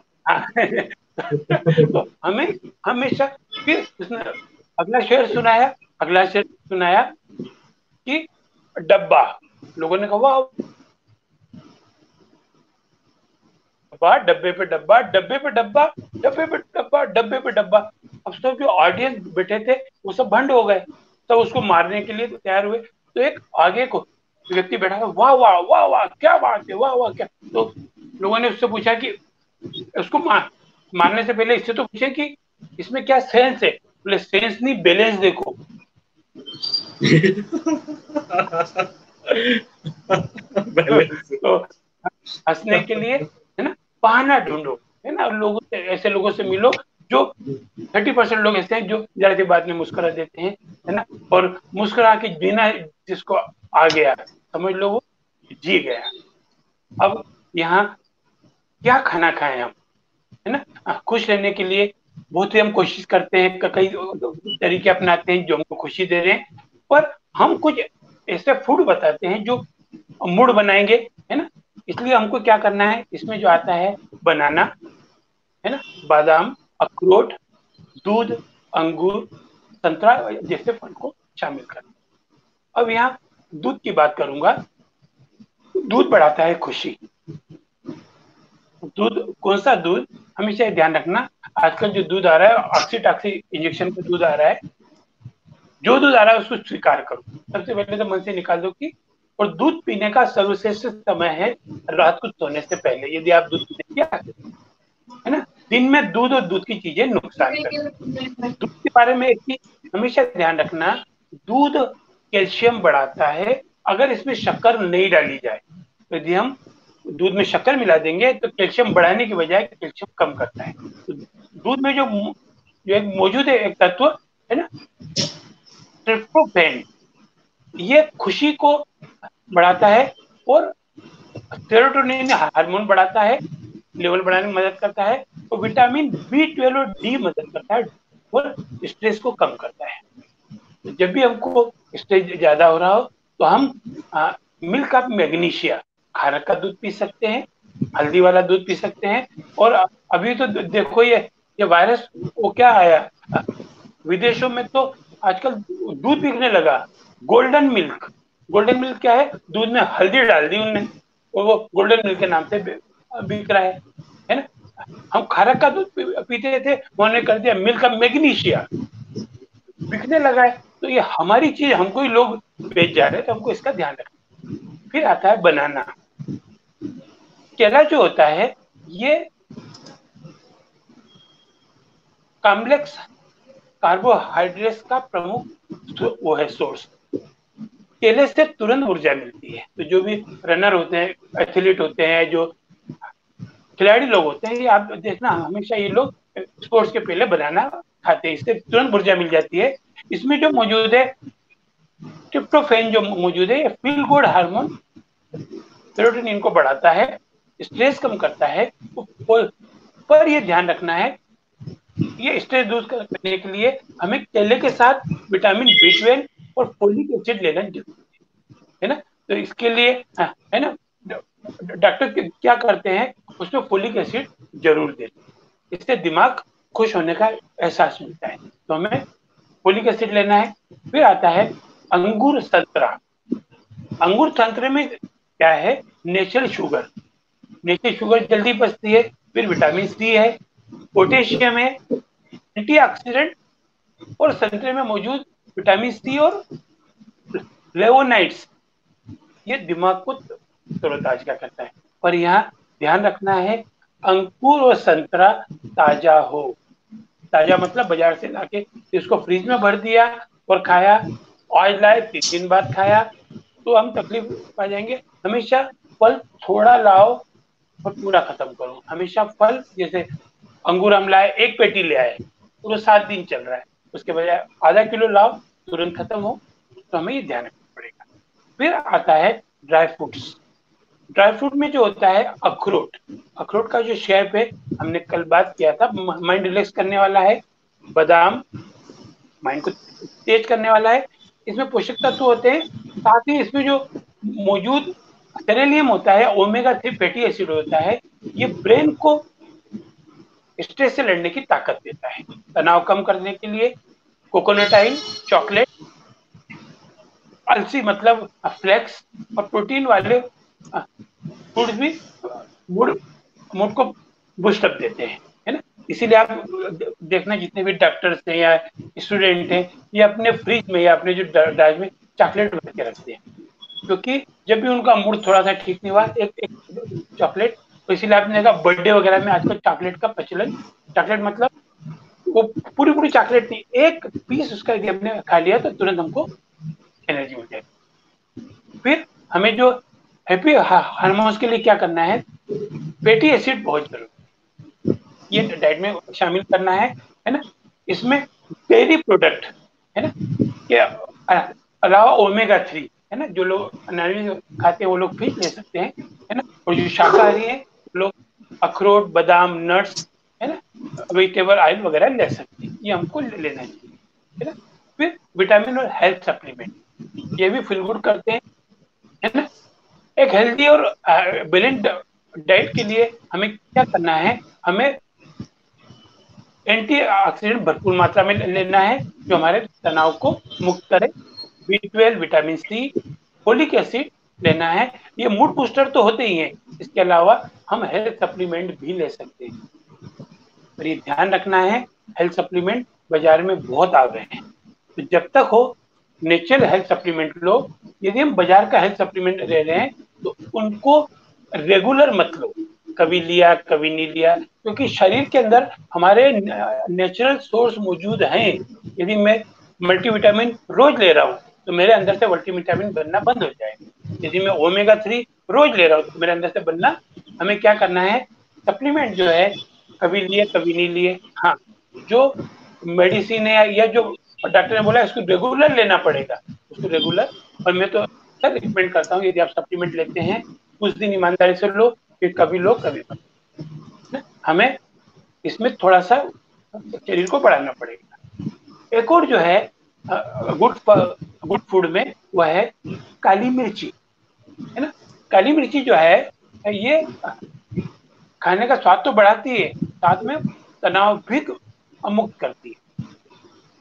तो हमें हमेशा, फिर उसने अगला शेर सुनाया, अगला शेर सुनाया कि डब्बा। लोगों ने कहा वाह, डब्बे पे डब्बा, डब्बे पे डब्बा, डब्बे पे डब्बा, डब्बे पे डब्बा। अब सब जो ऑडियंस बैठे थे वो सब भंड हो गए, सब उसको मारने के लिए तैयार हुए। तो एक आगे को व्यक्ति बैठा था, वाह वाह वाह वाह क्या बात है, वाह वाह क्या। तो लोगों ने उससे पूछा कि उसको मारने से पहले इससे तो पूछे कि इसमें क्या सेंस है। बोले सेंस नहीं, बैलेंस देखो। तो हंसने के लिए, है ना, बहाना ढूंढो, है ना, लोगों से, ऐसे लोगों से मिलो जो 30% लोग ऐसे हैं जो जरा सी बात में मुस्कुरा देते हैं, है ना, और मुस्कुरा के जीना जिसको आ गया समझ लो वो जी गया। अब यहाँ क्या खाना खाएं हम, है ना। खुश रहने के लिए बहुत ही हम कोशिश करते हैं, कई तरीके अपनाते हैं जो हमको खुशी दे रहे हैं, पर हम कुछ ऐसे फूड बताते हैं जो मूड बनाएंगे, है ना। इसलिए हमको क्या करना है, इसमें जो आता है बनाना, है ना, बादाम, अखरोट, दूध, अंगूर, संतरा जैसे फल को शामिल करना। अब यहाँ दूध की बात करूंगा। दूध बढ़ाता है खुशी। दूध, कौन सा दूध, हमेशा ध्यान रखना, आजकल जो दूध आ रहा है ऑक्सीटॉक्सी इंजेक्शन का दूध आ रहा है, जो दूध आ रहा है उसको स्वीकार करो। सबसे पहले तो मन से निकाल दो कि, और दूध पीने का सर्वश्रेष्ठ समय है रात को सोने से पहले, यदि आप दूध पीने की आदत, है ना। दिन में दूध और दूध की चीजें नुकसान करती हैं। दूध के बारे में एक चीज हमेशा ध्यान रखना, दूध कैल्शियम बढ़ाता है अगर इसमें शक्कर नहीं डाली जाए। तो यदि हम दूध में शक्कर मिला देंगे तो कैल्शियम बढ़ाने की बजाय कैल्शियम कम करता है। तो दूध में जो एक मौजूद है एक तत्व, है ना, ट्रिप्टोफैन, ये खुशी को बढ़ाता है और सेरोटोनिन हार्मोन बढ़ाता है, लेवल बढ़ाने में मदद करता है, और विटामिन B12 और डी मदद करता है और स्ट्रेस को कम करता है। तो जब भी हमको स्ट्रेस ज्यादा हो रहा हो तो हम मिल्क ऑफ मैग्नीशिया, खारक का दूध पी सकते हैं, हल्दी वाला दूध पी सकते हैं। और अभी तो देखो ये वायरस वो क्या आया, विदेशों में तो आजकल दूध बिकने लगा, गोल्डन मिल्क। गोल्डन मिल्क क्या है, दूध में हल्दी डाल दी उनने और वो गोल्डन मिल्क के नाम से बिक रहा है ना। हम खारक का दूध पीते थे, उन्होंने कर दिया मिल्क ऑफ मैग्नीशिया, बिकने लगा है। तो ये हमारी चीज हमको ही लोग बेच जा रहे हैं, तो हमको इसका ध्यान रखना। फिर आता है बनाना। केला जो होता है ये कॉम्प्लेक्स कार्बोहाइड्रेट्स का प्रमुख वो है सोर्स। केले से तुरंत ऊर्जा मिलती है। तो जो भी रनर होते हैं, एथलीट होते हैं, जो खिलाड़ी लोग होते हैं, ये आप देखना हमेशा ये लोग स्पोर्ट्स के पहले बनाना खाते हैं, इससे तुरंत ऊर्जा मिल जाती है। इसमें जो मौजूद है ट्रिप्टोफैन जो मौजूद है, ये फील गुड हार्मोन सेरोटोनिन को बढ़ाता है, स्ट्रेस कम करता है। पर ये ध्यान रखना है, ये स्ट्रेस दूर करने के लिए हमें केले के साथ विटामिन B12 और फोलिक एसिड लेना जरूरी है ना। तो इसके लिए है ना, डॉक्टर क्या करते हैं, उसमें फोलिक एसिड जरूर देते हैं, इससे दिमाग खुश होने का एहसास मिलता है। तो हमें फोलिक एसिड लेना है। फिर आता है अंगूर संतरा। अंगूर संतरे में क्या है, नेचुरल शुगर, नेचुरल शुगर जल्दी पचती है। फिर विटामिन सी है, पोटेशियम है, एंटीऑक्सीडेंट, और संतरे में मौजूद विटामिन सी और लेवोनाइट्स, ये दिमाग को तरोताजा करता है। पर यहाँ ध्यान रखना है, अंकुर और संतरा ताजा हो। ताजा मतलब बाजार से लाके इसको फ्रिज में भर दिया और खाया, आज लाए 3 दिन बाद खाया, तो हम तकलीफ पा जाएंगे। हमेशा फल थोड़ा लाओ और पूरा खत्म करो। हमेशा फल, जैसे अंगूर हम लाए 1 पेटी ले आए, पूरा 7 दिन चल रहा है, उसके बजाय आधा किलो लाओ, तुरंत खत्म हो। तो हमें ये ध्यान रखना पड़ेगा। फिर आता है ड्राई फ्रूट्स। ड्राई फ्रूट में जो होता है अखरोट, अखरोट का जो शेप है, हमने कल बात किया था, माइंड रिलैक्स करने वाला है। बादाम माइंड को तेज करने वाला है। इसमें पोषक तत्व होते हैं, साथ ही इसमें जो मौजूद सेलेनियम होता है, ओमेगा 3 फैटी एसिड होता है, ये ब्रेन को स्ट्रेस से लड़ने की ताकत देता है। तनाव कम करने के लिए कोकोनट ऑयल, चॉकलेट, अलसी मतलब फ्लेक्स, और प्रोटीन वाले फूड्स भी मूड मूड को बूस्ट अप देते हैं, है ना। इसीलिए आप देखना, जितने भी डॉक्टर्स हैं या स्टूडेंट हैं, ये अपने फ्रिज में या अपने जो डाइट में चॉकलेट भर के रखते हैं, क्योंकि जब भी उनका मूड थोड़ा सा ठीक नहीं हुआ, एक चॉकलेट। तो इसीलिए आपने देखा बर्थडे वगैरह में आजकल चॉकलेट का प्रचलन, चॉकलेट मतलब वो पूरी पूरी चॉकलेट नहीं, एक पीस उसका यदि हमने खा लिया तो तुरंत हमको एनर्जी मिल जाएगी। फिर हमें जो हैप्पी हार्मोन्स के लिए क्या करना है, फैटी एसिड बहुत जरूरी, ये डाइट में शामिल करना है ना। इसमें डेयरी प्रोडक्ट, है ना, के अलावा ओमेगा 3, है ना, जो लोग नॉनवेज खाते हैं वो लोग फिश ले सकते हैं, है ना। और जो शाकाहारी है लोग अखरोट, बादाम, नट्स, है ना, वेजिटेबल ऑयल वगैरह ले सकते हैं, ये हमको लेना चाहिए, है ना। फिर विटामिन और हेल्थ सप्लीमेंट, ये भी फील गुड करते हैं, है ना। एक हेल्दी और बैलेंस डाइट के लिए हमें क्या करना है, हमें एंटीऑक्सीडेंट भरपूर मात्रा में लेना है, जो हमारे तनाव को मुक्त करे। B12, vitamin C, folic acid लेना है। ये मूड बूस्टर तो होते ही हैं, इसके अलावा हम हेल्थ सप्लीमेंट भी ले सकते हैं। और ये ध्यान रखना है, हेल्थ सप्लीमेंट बाजार में बहुत आ गए हैं, तो जब तक हो नेचुरल हेल्थ सप्लीमेंट लो। यदि हम बाजार का हेल्थ सप्लीमेंट ले रहे हैं तो उनको रेगुलर मत लो, कभी लिया कभी नहीं लिया, क्योंकि शरीर के अंदर हमारे नेचुरल सोर्स मौजूद हैं। यदि मैं मल्टीविटामिन रोज ले रहा हूँ तो मेरे अंदर से मल्टीविटामिन बनना बंद हो जाएगा। यदि मैं ओमेगा 3 रोज ले रहा हूँ तो मेरे अंदर से बनना, हमें क्या करना है, सप्लीमेंट जो है कभी लिए कभी नहीं लिए, हाँ, जो मेडिसिन है या जो डॉक्टर ने बोला इसको रेगुलर लेना पड़ेगा, उसको रेगुलर। और मैं तो सर रिकमेंड करता हूँ, यदि आप सप्लीमेंट लेते हैं कुछ दिन ईमानदारी से लो, फिर कभी लो कभी मत। हमें इसमें थोड़ा सा शरीर को बढ़ाना पड़ेगा। एक और जो है गुड गुड फूड में, वह है काली मिर्ची, है ना। काली मिर्ची जो है ये खाने का स्वाद तो बढ़ाती है, साथ में तनाव भी मुक्त करती है।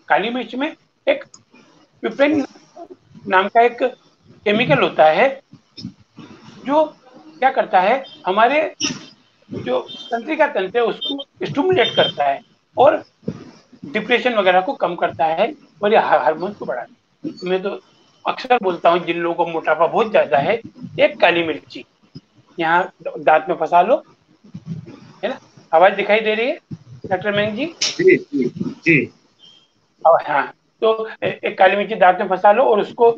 काली मिर्च में एक पिपेन नाम का एक केमिकल होता है, जो क्या करता है, हमारे जो तंत्रिका तंत्र है उसको स्टिमुलेट करता है और डिप्रेशन वगैरह को कम करता है, और ये हार्मोन को बढ़ाता है। तो मैं तो अक्सर बोलता हूँ जिन लोगों को मोटापा बहुत ज्यादा है, एक काली मिर्ची यहाँ दांत में फंसा लो, है ना। आवाज दिखाई दे रही है डॉक्टर मैंग जी? जी जी जी। हाँ, तो एक काली मिर्ची दांत में फंसा लो और उसको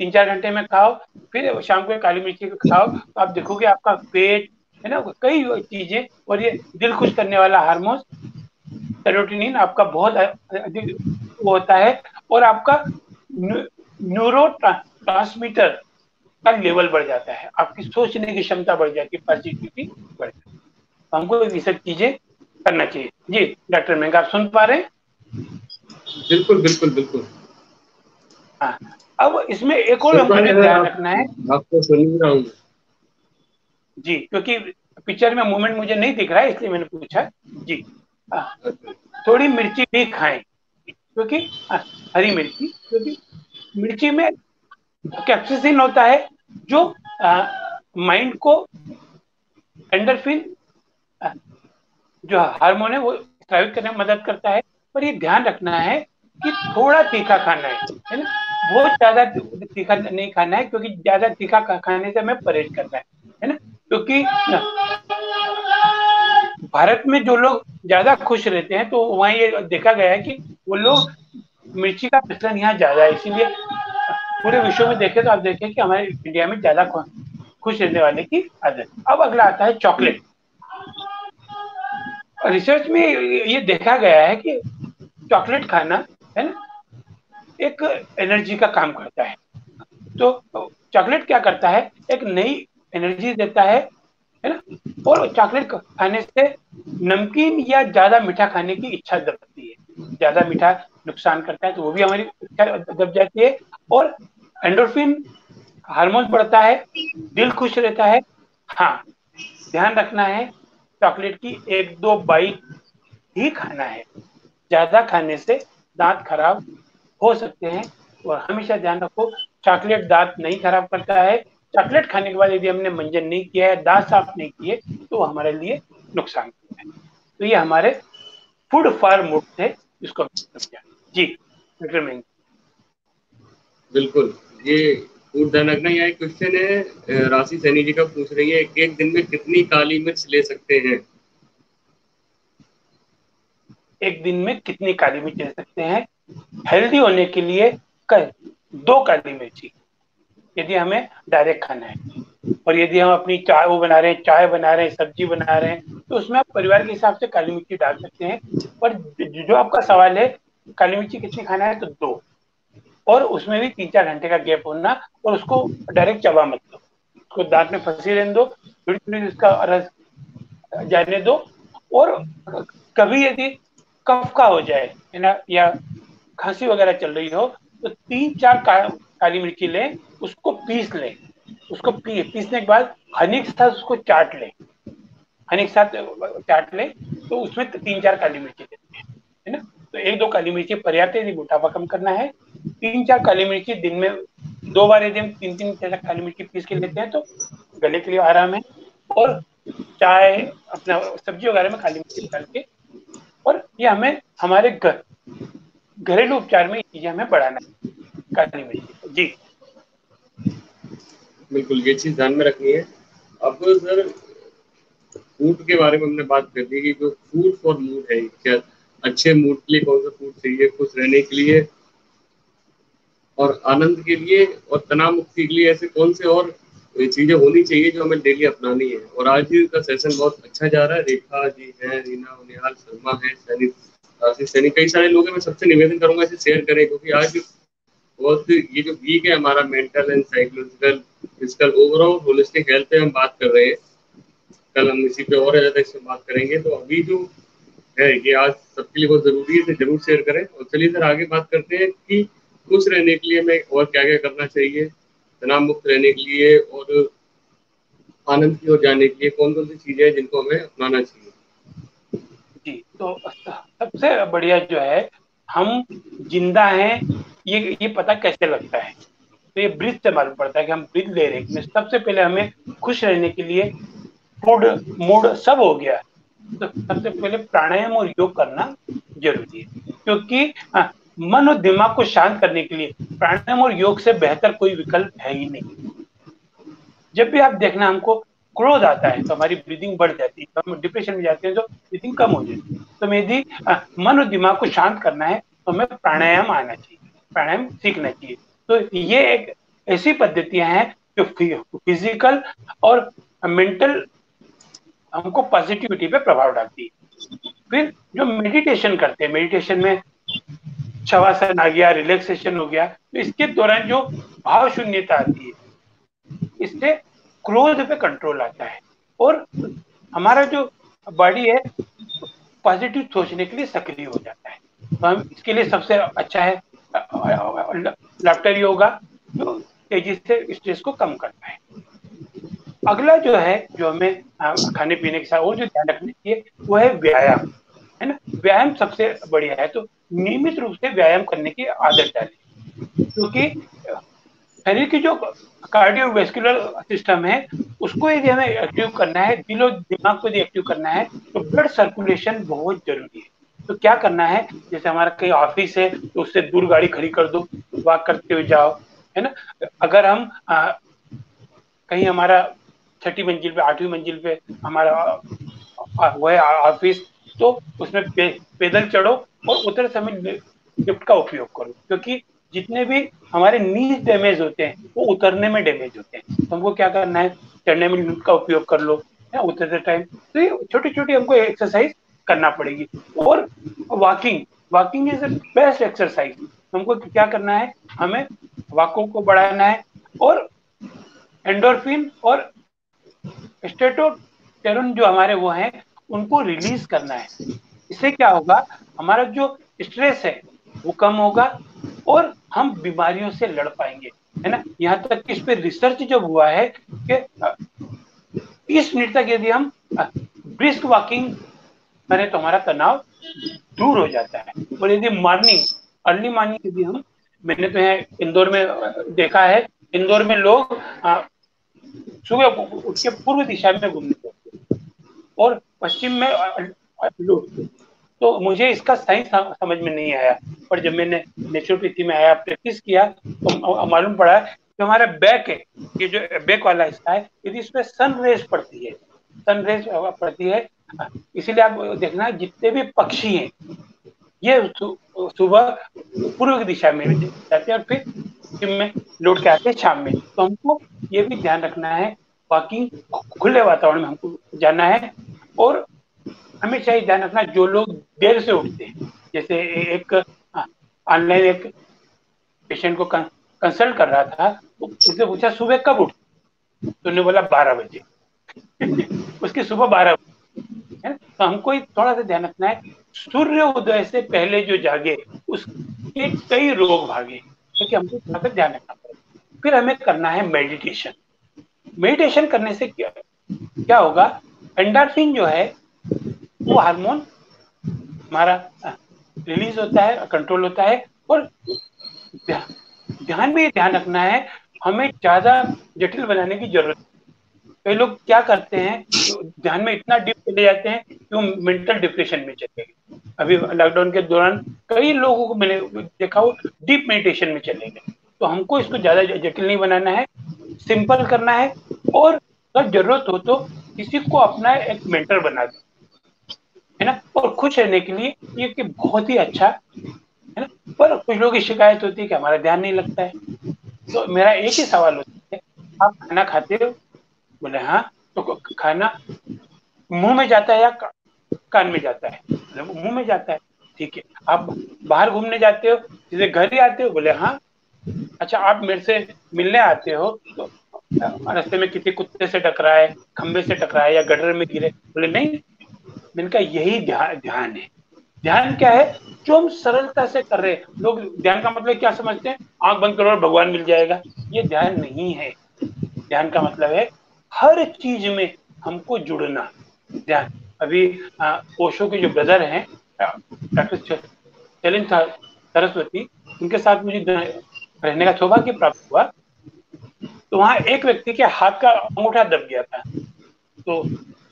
3-4 घंटे में खाओ, फिर शाम को काली मिर्ची को खाओ, तो आप देखोगे आपका पेट, है ना, कई चीजें, और ये दिल खुश करने वाला हार्मोन सेरोटोनिन आपका बहुत अधिक वो होता है, और आपका न्यूरो ट्रांसमीटर का लेवल बढ़ जाता है, आपकी सोचने की क्षमता बढ़ जाती है, पॉजिटिविटी बढ़ जाती है। तो हमको ये सब चीजें करना चाहिए। जी डॉक्टर मेहंगा, आप सुन पा रहे हैं? बिल्कुल बिल्कुल बिल्कुल। हाँ, अब इसमें एक और सुन पा हमको रहे चीज हैं ध्यान आप? रखना है। आपको सुन ही रहा हूँ। जी, क्योंकि पिक्चर में मूवमेंट मुझे नहीं दिख रहा है इसलिए मैंने पूछा। जी, हाँ, थोड़ी मिर्ची भी खाएं, क्योंकि हरी मिर्ची, क्योंकि मिर्ची में कैप्सिसिन होता है, जो माइंड को एंडोर्फिन जो हार्मोन है वो स्रावित करने में मदद करता है। पर ये ध्यान रखना है कि थोड़ा तीखा खाना है ना, बहुत ज्यादा तीखा नहीं खाना है, क्योंकि ज्यादा तीखा खाने से हमें परहेज करना है ना। क्योंकि भारत में जो लोग ज्यादा खुश रहते हैं तो वहाँ ये देखा गया है कि वो लोग मिर्ची का प्रचलन यहाँ ज्यादा है, इसीलिए पूरे विश्व में देखें तो आप देखें कि हमारे इंडिया में ज्यादा खुश रहने वाले की आदत। अब अगला आता है चॉकलेट। रिसर्च में ये देखा गया है कि चॉकलेट खाना, है ना, एक एनर्जी का काम करता है। तो चॉकलेट क्या करता है, एक नई एनर्जी देता है ना। और चॉकलेट खाने से नमकीन या ज्यादा मीठा खाने की इच्छा दबती है, ज्यादा मीठा नुकसान करता है, तो वो भी हमारी इच्छा दब जाती है। और एंडोर्फिन हार्मोन बढ़ता है, दिल खुश रहता है। हाँ, ध्यान रखना है, चॉकलेट की 1-2 बाइट ही खाना है, ज्यादा खाने से दांत खराब हो सकते हैं। और हमेशा ध्यान रखो, चॉकलेट दांत नहीं खराब करता है। चॉकलेट खाने के बाद यदि हमने मंजन नहीं किया है, दांत साफ नहीं किए, तो वो हमारे लिए नुकसान करता है। तो ये हमारे फूड फॉर मूड थे, इसको समझा। जी डॉक्टर मेहंगी। बिल्कुल। ये फूड ध्यान रखना, यहाँ एक क्वेश्चन है, राशि सैनी जी का पूछ रही है, एक दिन में कितनी काली मिर्च ले सकते हैं? एक दिन में कितनी काली मिर्च ले सकते हैं? हेल्दी होने के लिए कर 2 काली मिर्ची, यदि हमें डायरेक्ट खाना है। और यदि हम अपनी चाय वो बना रहे हैं, चाय बना रहे हैं, सब्जी बना रहे हैं, तो उसमें आप परिवार के हिसाब से काली मिर्ची डाल सकते हैं। पर जो आपका सवाल है काली मिर्ची कितनी खाना है, तो 2, और उसमें भी 3-4 घंटे का गैप होना, और उसको डायरेक्ट चबा मत लो। उसको दांत में फंसी रहने दो, थोड़ी थोड़ी उसका रस जाने दो। और कभी यदि कफ का हो जाए है ना, या खांसी वगैरह चल रही हो, तो 3-4 काली मिर्ची लें, उसको पीस लें। उसको पीसने के बाद हनी के साथ उसको चाट लें, हनी के साथ चाट लें, तो उसमें 3-4 काली मिर्ची लेते हैं, है ना। तो 1-2 काली मिर्ची पर्याप्त है यदि मोटापा कम करना है। 3-4 काली मिर्ची दिन में 2 बार यदि हम 3-3 काली मिर्ची पीस के लेते हैं तो गले के लिए आराम है। और चाय, अपना सब्जी वगैरह में काली मिर्ची डाल के, और ये हमें हमारे घरेलू उपचार में ये चीजें हमें बढ़ाना है, काली मिर्ची को। जी बिल्कुल, ये चीज़ ध्यान में रखनी है। अब सर, फूड के बारे में हमने बात कर दी कि जो फूड फॉर मूड है, क्या अच्छे मूड के लिए कौन सा फूड चाहिए, खुश रहने के लिए और आनंद के लिए और तनाव मुक्ति के लिए ऐसे कौन से और चीजें होनी चाहिए जो हमें डेली अपनानी है। और आज का सेशन बहुत अच्छा जा रहा है। रेखा जी हैं, रीना उनियाल शर्मा है, सैनी, आशीष सैनी, कई सारे लोग हैं। मैं सबसे निवेदन करूंगा इसे शेयर करें, क्योंकि आज बहुत ये जो वीक है हमारा mental and psychological physical overall holistic health पे हम बात कर रहे हैं। कल हम इसी पे और ज्यादा इसमें बात करेंगे। तो अभी जो है कि आज सबके लिए बहुत जरूरी है, इसे जरूर शेयर करें। और चलिए सर आगे बात करते हैं कि खुश रहने के लिए हमें और क्या क्या करना चाहिए, तनाव मुक्त रहने के लिए और आनंद की ओर जाने के लिए कौन कौन सी चीजें हैं जिनको हमें अपनाना चाहिए। जी। तो सबसे बढ़िया जो है, हम जिंदा हैं, ये पता कैसे लगता है? तो ये ब्रीथ से मालूम पड़ता है कि हम ब्रीथ ले रहे हैं। सबसे पहले हमें खुश रहने के लिए फूड, मूड सब हो गया, तो सबसे पहले प्राणायाम और योग करना जरूरी है। क्योंकि मन और दिमाग को शांत करने के लिए प्राणायाम और योग से बेहतर कोई विकल्प है ही नहीं। जब भी आप देखना, हमको क्रोध आता है तो हमारी ब्रीदिंग बढ़ जाती है, तो हम डिप्रेशन में जाते हैं तो ब्रीदिंग कम हो जाती है। तो यदि मन और दिमाग को शांत करना है तो हमें प्राणायाम आना चाहिए, प्राणायाम सीखना चाहिए। तो ये एक ऐसी पद्धतियां हैं जो फिजिकल और मेंटल हमको पॉजिटिविटी पे प्रभाव डालती है। फिर जो मेडिटेशन करते हैं, मेडिटेशन में शवासन आ गया, रिलैक्सेशन हो गया, तो इसके दौरान जो भाव शून्यता आती है, इससे क्रोध पे कंट्रोल आता है और हमारा जो बॉडी है पॉजिटिव सोचने के लिए सक्रिय हो जाता है। तो हम इसके लिए सबसे अच्छा है लाफ्टर योगा, जो तेजी से स्ट्रेस को कम करता है। अगला जो है, जो हमें खाने पीने के साथ और जो ध्यान रखना चाहिए, वो है व्यायाम, है ना। व्यायाम सबसे बढ़िया है, तो नियमित रूप से व्यायाम करने की आदत डालें। क्योंकि शरीर की जो कार्डियोवैस्कुलर सिस्टम है, उसको यदि हमें एक्टिव करना है, दिलो दिमाग को यदि एक्टिव करना है, तो ब्लड सर्कुलेशन बहुत जरूरी है। तो क्या करना है, जैसे हमारा कहीं ऑफिस है तो उससे दूर गाड़ी खड़ी कर दो, वॉक करते हुए जाओ, है ना। अगर हम कहीं हमारा 6ठी मंजिल पे, 8वीं मंजिल पे हमारा वो है ऑफिस, तो उसमें पैदल चढ़ो और उतरे समय लिफ्ट का उपयोग करो। क्योंकि जितने भी हमारे नीज डैमेज होते हैं वो उतरने में डैमेज होते हैं, तो हमको क्या करना है, चढ़ने में लिफ्ट का उपयोग कर लो या उतरते टाइम। तो ये छोटी छोटी हमको एक्सरसाइज करना पड़ेगी। और walking, walking is best exercise. हमको क्या करना है, हमें वॉकों को बढ़ाना है और एंडोर्फिन और स्टेटोस्टेरोन जो हमारे वो हैं, उनको रिलीज करना है। इससे क्या होगा, हमारा जो स्ट्रेस है वो कम होगा और हम बीमारियों से लड़ पाएंगे, है ना। यहाँ तक कि इस पे रिसर्च जब हुआ है कि 30 मिनट तक यदि हम ब्रिस्क वॉकिंग करें तो हमारा तनाव दूर हो जाता है। और यदि मॉर्निंग, अर्ली मॉर्निंग यदि हम, मैंने तो यहाँ इंदौर में देखा है, इंदौर में लोग सुबह उठ के पूर्व दिशा में घूमने जाते हैं और पश्चिम में लौटते। तो मुझे इसका सही समझ में नहीं आया, पर जब मैंने नेचुरोपैथी में आया, प्रैक्टिस किया, तो मालूम पड़ा कि हमारा बैक है, ये जो बैक वाला हिस्सा है, यदि इसमें सन रेज पड़ती है, सन रेज पड़ती है, इसीलिए आप देखना जितने भी पक्षी हैं ये सुबह पूर्व की दिशा में जाते हैं और फिर पश्चिम में लौट के आते हैं शाम में। तो हमको ये भी ध्यान रखना है, वॉकिंग खुले वातावरण में हमको जाना है। और हमेशा ही ध्यान रखना, जो लोग देर से उठते हैं, जैसे एक ऑनलाइन एक पेशेंट को कंसल्ट कर रहा था, तो उसने पूछा सुबह कब उठते, तो उन्होंने बोला 12 बजे। उसकी सुबह 12 बजे है। तो हमको थोड़ा सा ध्यान रखना है, सूर्य उदय से पहले जो जागे उसके कई रोग भागे, क्योंकि हमको थोड़ा सा ध्यान रखना पड़ेगा। फिर हमें करना है मेडिटेशन। मेडिटेशन करने से क्या क्या होगा, एंडोर्फिन जो है वो हार्मोन हमारा रिलीज होता है, कंट्रोल होता है। और ध्यान में ये ध्यान रखना है, हमें ज्यादा जटिल बनाने की जरूरत। कई लोग क्या करते हैं, ध्यान में इतना डीप चले जाते हैं कि वो मेंटल डिप्रेशन में चले गए। अभी लॉकडाउन के दौरान कई लोगों को मैंने देखा, वो डीप मेडिटेशन में चले गए। तो हमको इसको ज्यादा जटिल नहीं बनाना है, सिंपल करना है। और अगर जरूरत हो तो किसी को अपना एक मेंटर बना दो, है ना। और खुश रहने के लिए ये कि बहुत ही अच्छा है ना। पर कुछ लोगों की शिकायत होती है कि हमारा ध्यान नहीं लगता है। तो मेरा एक ही सवाल होता है, आप खाना खाते हो? बोले हाँ। तो खाना मुंह में जाता है या कान में जाता है? बोले वो मुंह में जाता है। ठीक है। आप बाहर घूमने जाते हो, सीधे घर ही आते हो? बोले हाँ। अच्छा, आप मेरे से मिलने आते हो तो रास्ते में किसी कुत्ते से टकराए, खंबे से टकराए या गटर में गिरे? बोले नहीं। मैंने कहा यही ध्यान ध्यान है। ध्यान क्या है, जो हम सरलता से कर रहे हैं। लोग ध्यान का मतलब क्या समझते हैं, आंख बंद करो और भगवान मिल जाएगा। ये ध्यान नहीं है। ध्यान का मतलब है हर चीज में हमको जुड़ना। ध्यान, अभी ओशो के जो ब्रदर हैं, डॉक्टर शैलेंद्र सरस्वती, उनके साथ मुझे रहने का सौभाग्य प्राप्त हुआ। तो वहां एक व्यक्ति के हाथ का अंगूठा दब गया था। तो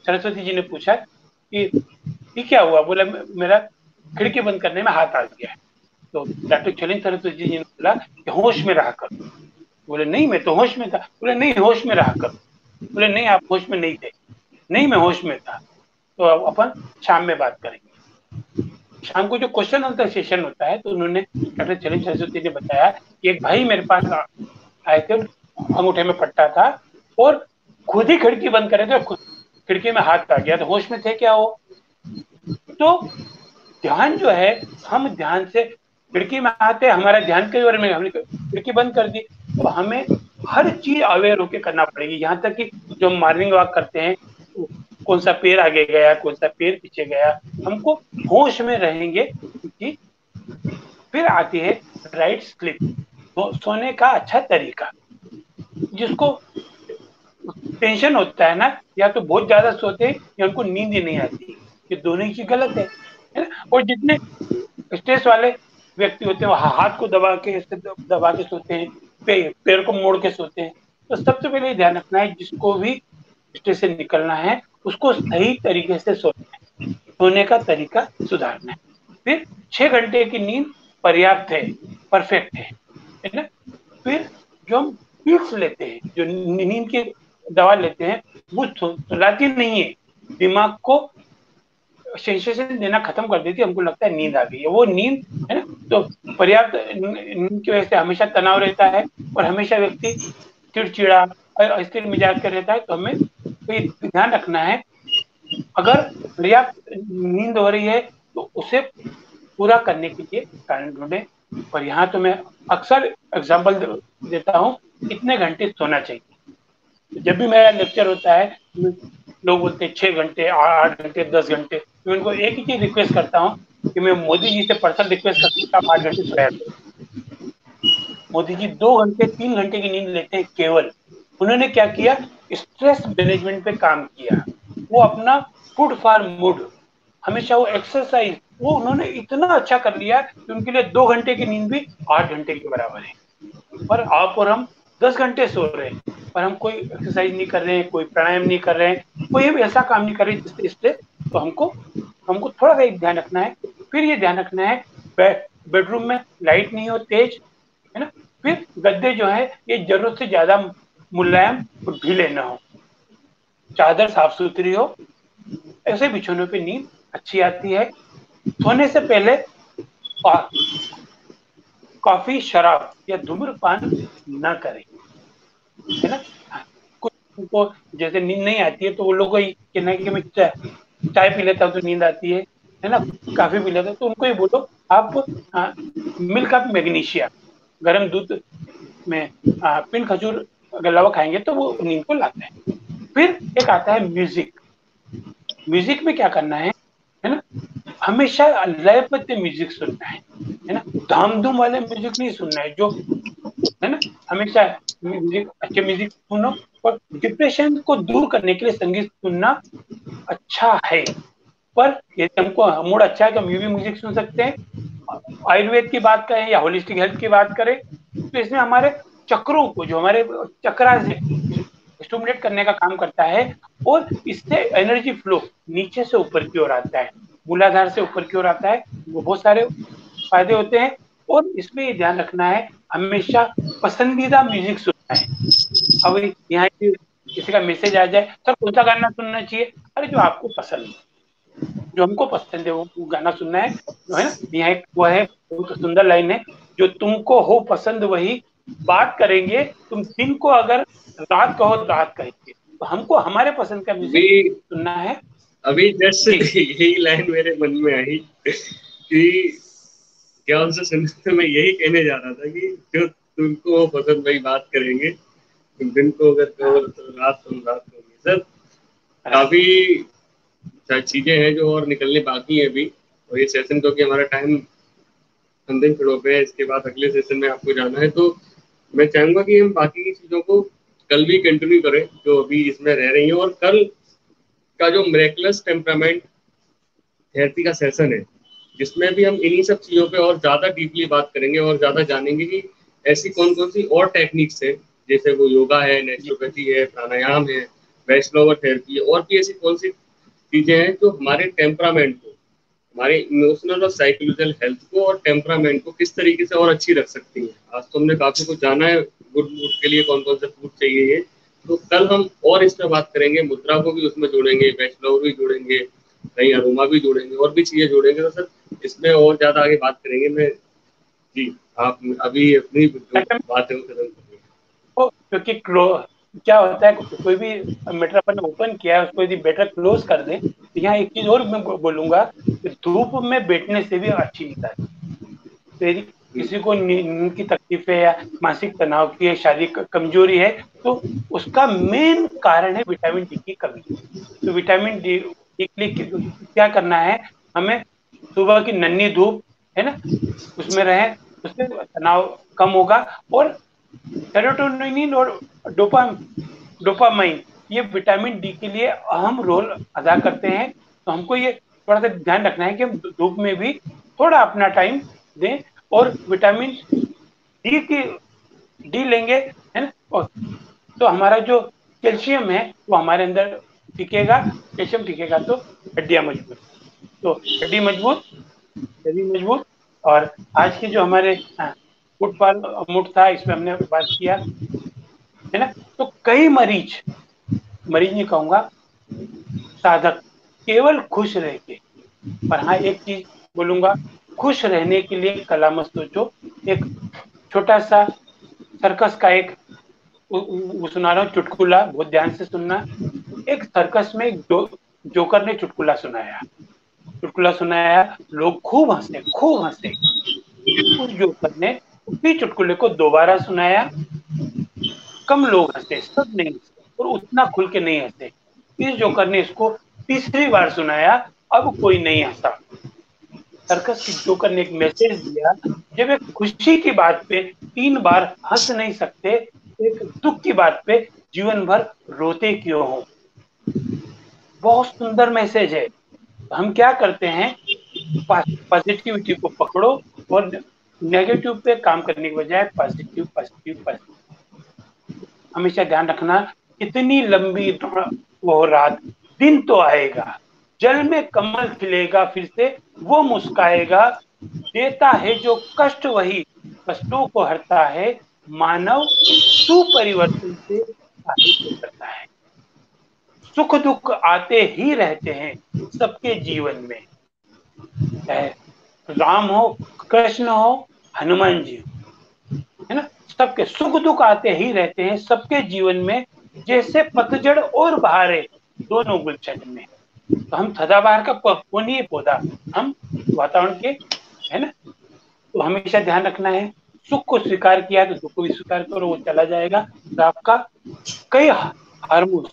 सरस्वती जी ने पूछा कि ये क्या हुआ? बोला मेरा खिड़की बंद करने में हाथ आ गया है। तो डॉक्टर शैलेंद्र सरस्वती जी ने बोला कि होश में रहा कर। बोले नहीं, मैं तो होश में था। बोले नहीं, होश में रहा कर। बोले नहीं, आप होश में नहीं थे। नहीं, मैं होश में था। तो अब अपन शाम में बात करेंगे। शाम को जो क्वेश्चन आंसर सेशन होता है, तो उन्होंने डॉक्टर चलित सरस्वती ने बताया कि एक भाई मेरे पास आए थे, अंगूठे में पट्टा था और खुद ही खिड़की बंद करे थे, खिड़की में हाथ आ गया। तो होश में थे क्या वो? तो ध्यान जो है, हम ध्यान से खिड़की में आते, हमारा ध्यान कई और में, हमने खिड़की बंद कर दी। तो हमें हर चीज अवेयर होकर करना पड़ेगी। यहाँ तक कि जो हम मॉर्निंग वॉक करते हैं, कौन सा पैर आगे गया, कौन सा पैर पीछे गया, हमको होश में रहेंगे। क्योंकि फिर आती है राइट स्लिप, तो सोने का अच्छा तरीका। जिसको टेंशन होता है ना, या तो बहुत ज्यादा सोते हैं या उनको नींद ही नहीं आती। ये दोनों ही चीज गलत है ना। और जितने स्ट्रेस वाले व्यक्ति होते हैं वो हाथ को दबा के दबा के सोते हैं, पैर को मोड़ के सोते हैं। तो सबसे पहले ध्यान रखना है, जिसको भी स्ट्रेस से निकलना है उसको सही तरीके से सोना है, सोने का तरीका सुधारना है। फिर 6 घंटे की नींद पर्याप्त है, परफेक्ट है ना। फिर जो हम पिल्स लेते हैं, जो नींद की दवा लेते हैं, वो सुलाती नहीं है, दिमाग को सेंसेशन देना खत्म कर देती है। हमको लगता है नींद आ गई है, वो नींद है ना। तो पर्याप्त नींद की वजह से हमेशा तनाव रहता है और हमेशा व्यक्ति चिड़चिड़ा और अस्थिर मिजाज का रहता है। तो हमें तो ध्यान रखना है, अगर पर्याप्त नींद हो रही है तो उसे पूरा करने के लिए कारण ढूंढे। और यहाँ तो मैं अक्सर एग्जाम्पल देता हूँ, इतने घंटे सोना चाहिए। जब भी मेरा लेक्चर होता है, लोग बोलते हैं 6 घंटे, 8 घंटे, 10 घंटे। मैं उनको एक ही चीज रिक्वेस्ट करता हूँ कि मैं मोदी जी से पर्सनल रिक्वेस्ट करता हूँ, आप 8 घंटे सोया करो। मोदी जी 2 घंटे 3 घंटे की नींद लेते हैं केवल। उन्होंने क्या किया, स्ट्रेस मैनेजमेंट पे काम किया। वो अपना फूड फॉर मूड, हमेशा वो एक्सरसाइज, वो उन्होंने इतना अच्छा कर लिया कि उनके लिए 2 घंटे की नींद भी 8 घंटे के बराबर है। पर आप और हम 10 घंटे सो रहे हैं, पर हम कोई एक्सरसाइज नहीं कर रहे हैं, कोई प्राणायाम नहीं कर रहे हैं, कोई भी ऐसा काम नहीं कर रहे जिससे स्ट्रेस। तो हमको हमको थोड़ा सा एक ध्यान रखना है। फिर ये ध्यान रखना है, बेडरूम में लाइट नहीं हो तेज, है ना। फिर गद्दे जो है ये जरूरत से ज्यादा मुलायम और ढीले ना हो, चादर साफ सुथरी हो। ऐसे बिछौनों पे नींद अच्छी आती है। सोने से पहले कॉफी, शराब या धूम्रपान न करें, है ना। कुछ को जैसे नींद नहीं आती है तो वो लोग ही कहना कि मैं चाय पी लेता हूँ तो नींद आती है ना। काफी पी लेता हूँ, तो उनको ही बोलो आप मिल्क ऑफ मैग्नीशिया, गर्म दूध में पिन खजूर अलावा खाएंगे तो वो नींद को लाता है। फिर एक आता है म्यूजिक। म्यूजिक में क्या करना है ना, हमेशा लयबद्ध म्यूजिक सुनना है ना, धाम धूम वाले म्यूजिक नहीं सुनना है, जो है ना, हमेशा म्यूजिक, अच्छे म्यूजिक सुनो। और डिप्रेशन को दूर करने के लिए संगीत सुनना अच्छा है। पर यदि हमको मूड अच्छा है तो हम भी म्यूजिक सुन सकते हैं। आयुर्वेद की बात करें या होलिस्टिक हेल्थ की बात करें तो इसमें हमारे चक्रों को, जो हमारे चक्रा से स्टिमुलेट करने का काम करता है, और इससे एनर्जी फ्लो नीचे से ऊपर की ओर आता है, मूलाधार से ऊपर की ओर आता है। वो बहुत सारे फायदे होते हैं। और इसमें ये ध्यान रखना है, हमेशा पसंदीदा म्यूजिक सुनना है। अब यहाँ किसी का मैसेज आ जाए, सर कौन सा गाना सुनना चाहिए, अरे जो आपको पसंद, जो हमको पसंद है वो गाना सुनना है, जो है ना। यहाँ एक वो है, बहुत सुंदर लाइन है, जो तुमको हो पसंद वही बात करेंगे, तुम दिन को अगर रात कहो तो रात कहेंगे। तो हमको हमारे पसंद का म्यूजिक अभी सुनना है। अभी जस्ट जी यही लाइन मेरे मन में आई कि क्या उनसे सुनने से मैं यही कहने जा रहा था कि जो तुमको पसंद वही बात करेंगे, तुम दिन को अगर कहो हाँ, तो रात तुम रात कहोगे। Sir right. काफी चीजें हैं जो और निकलने बाकी है अभी, और ये सेशन क्योंकि हमारा टाइम अंतिम खड़ो पे है, इसके बाद अगले सेशन में आपको जाना है, तो मैं चाहूंगा कि हम बाकी की चीजों को कल भी कंटिन्यू करें जो अभी इसमें रह रही है। और कल का जो मिरेकलस टेम्परामेंट थेरेपी का सेशन है, जिसमें भी हम इन्हीं सब चीजों पे और ज्यादा डीपली बात करेंगे और ज्यादा जानेंगे कि ऐसी कौन कौन सी और टेक्निक्स है, जैसे वो योगा है, जी नेचुरोपैथी है, प्राणायाम है, वैष्णव थेरेपी है, और भी ऐसी कौन सी चीजें हैं जो हमारे टेम्परामेंट को, हमारे इमोशनल और साइकोलॉजिकल हेल्थ को और टेम्परामेंट को किस तरीके से और अच्छी रख सकती हैं। आज तो हमने काफी कुछ जाना है, गुड मूड के लिए कौन कौन से फूड चाहिए ये, तो कल हम और इस पर बात करेंगे, मुद्रा को भी उसमें जोड़ेंगे, वैष्णव भी जोड़ेंगे, कहीं अरोमा भी जोड़ेंगे, और भी चीजें जोड़ेंगे। तो सर इसमें और ज्यादा आगे बात करेंगे। मैं जी, आप अभी अपनी जो मैडम, बात है वो खत्म करिए। क्योंकि क्या होता है, कोई भी मैटर अपन ओपन किया है उसको यदि बेटर क्लोज कर दे, तो यहाँ एक चीज और मैं बोलूंगा कि धूप में बैठने से भी अच्छी नींद आती है। तो यदि किसी को नींद की तकलीफ है, या मानसिक तनाव की है, शारीरिक कमजोरी है, तो उसका मेन कारण है विटामिन डी की कमी। तो विटामिन डी के लिए क्या करना है, हमें सुबह की नन्ही धूप, है ना, उसमें रहे, उससे तनाव कम होगा। और सेरोटोनिन और डोपा डोपामाइन, ये विटामिन डी के लिए अहम रोल अदा करते हैं। तो हमको ये थोड़ा सा ध्यान रखना है कि हम धूप में भी थोड़ा अपना टाइम दें, और विटामिन डी की डी लेंगे, है ना। और तो हमारा जो कैल्शियम है वो हमारे अंदर टिकेगा, कैल्शियम टिकेगा तो हड्डियां मजबूत। तो हड्डी मजबूत, शरीर मजबूत। और आज की जो हमारे फुटबॉल मुठ था, इसमें हमने बात किया, है ना। तो कई मरीज, मरीज नहीं कहूंगा, साधक केवल खुश रह के, पर हाँ एक चीज बोलूंगा, खुश रहने के लिए कला मत सोचो। एक छोटा सा सर्कस का एक वो सुना रहा हूँ चुटकुला, बहुत ध्यान से सुनना। एक सर्कस में एक जोकर ने चुटकुला सुनाया, लोग खूब हंसे, खूब हंसे। उस जोकर ने उसी चुटकुले को दोबारा सुनाया, कम लोग हंसे, सब नहीं हंसे, और उतना खुल के नहीं हंसे। इस जोकर ने इसको तीसरी बार सुनाया, अब कोई नहीं हंसा। सर्कस की जोकर ने एक मैसेज दिया, जब एक खुशी की बात पे 3 बार हंस नहीं सकते, एक दुख की बात पे जीवन भर रोते क्यों हो। बहुत सुंदर मैसेज है। हम क्या करते हैं, पॉजिटिविटी को पकड़ो, और नेगेटिव पे काम करने के बजाय पॉजिटिव पॉजिटिव पॉजिटिव। हमेशा ध्यान रखना, इतनी लंबी वो रात, दिन तो आएगा, जल में कमल खिलेगा फिर से, वो मुस्काएगा, देता है जो कष्ट वही कष्टों को हरता है, मानव सुपरिवर्तन से साहित्य करता है। सुख दुख आते ही रहते हैं सबके जीवन में, चाहे राम हो, कृष्ण हो, हनुमान जी, है ना, सबके सुख दुख आते ही रहते हैं सबके जीवन में, जैसे पतझड़ और बहारें दोनों गुलशन में। तो हम सदाबहार का कौन ही पौधा, हम वातावरण के, है ना। तो हमेशा ध्यान रखना है, सुख को स्वीकार किया तो दुख को भी स्वीकार करो, वो चला जाएगा। तो आपका कई हार्मोन्स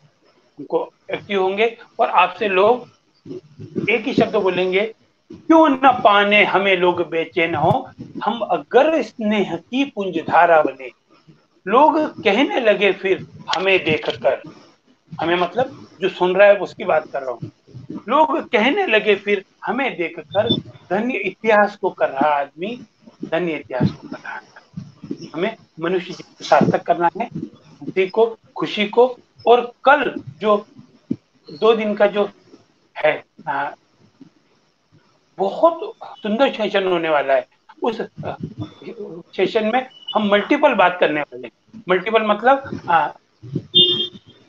उनको एक्टिव होंगे और आपसे लोग एक ही शब्द बोलेंगे, क्यों न पाने हमें लोग बेचैन हो, हम अगर स्नेह की पुंज धारा बने। लोग कहने लगे फिर हमें देखकर, हमें मतलब जो सुन रहा है उसकी बात कर रहा हूँ। लोग कहने लगे फिर हमें देखकर, धन्य इतिहास को कर रहा आदमी, धन्य इतिहास को कर रहा है। हमें मनुष्य जीवन सार्थक करना है, हंसी को, खुशी को। और कल जो 2 दिन का जो है, बहुत सुंदर सेशन होने वाला है। उस सेशन में हम मल्टीपल बात करने वाले हैं। मल्टीपल मतलब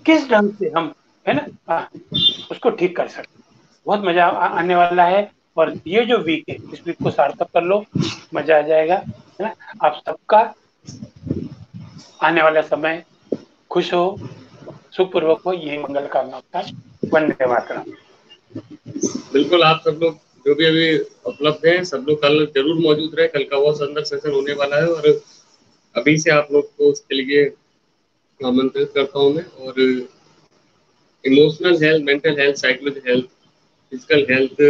किस ढंग से हम, है ना, उसको ठीक कर सकते। बहुत मजा आने वाला है। और ये जो वीक है, इस वीक को सार्थक कर लो, मजा आ जाएगा, है ना। आप सबका आने वाला समय खुश हो, सुखपूर्वक हो, यही मंगल कामना होता है। वंदे मातरम। बिल्कुल, आप सब लोग जो भी अभी उपलब्ध हैं, सब लोग कल जरूर मौजूद रहे। कल का बहुत सुंदर सेशन होने वाला है और अभी से आप लोग को उसके लिए आमंत्रित करता हूँ मैं। और emotional health, mental health, psychology health, physical health,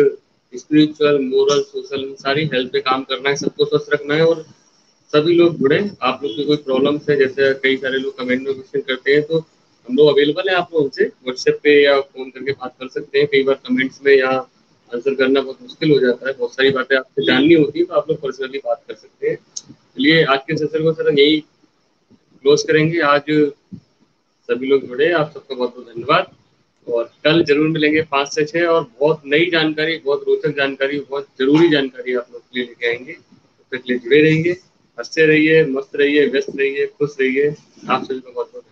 spiritual, moral, social, सारी हेल्थ पे काम करना है, सबको स्वस्थ रखना है। और सभी लोग जुड़े। आप लोग की कोई प्रॉब्लम्स है, जैसे कई सारे लोग कमेंट में क्वेश्चन करते हैं, तो हम लोग अवेलेबल है। आप लोग हमसे व्हाट्सएप पे या फोन करके बात कर सकते हैं। कई बार कमेंट्स में या आंसर करना बहुत मुश्किल हो जाता है, बहुत सारी बातें आपसे जाननी होती है, तो आप लोग पर्सनली बात कर सकते हैं। चलिए आज के सेशन को सर यही क्लोज करेंगे। आज सभी लोग जुड़े, आप सबका बहुत बहुत धन्यवाद। और कल जरूर मिलेंगे 5 से 6 और बहुत नई जानकारी, बहुत रोचक जानकारी, बहुत जरूरी जानकारी आप लोग के लिए लेके आएंगे। तो इसलिए जुड़े रहेंगे, हंसते रहिए, मस्त रहिए, व्यस्त रहिए, खुश रहिए। आप सभी को बहुत बहुत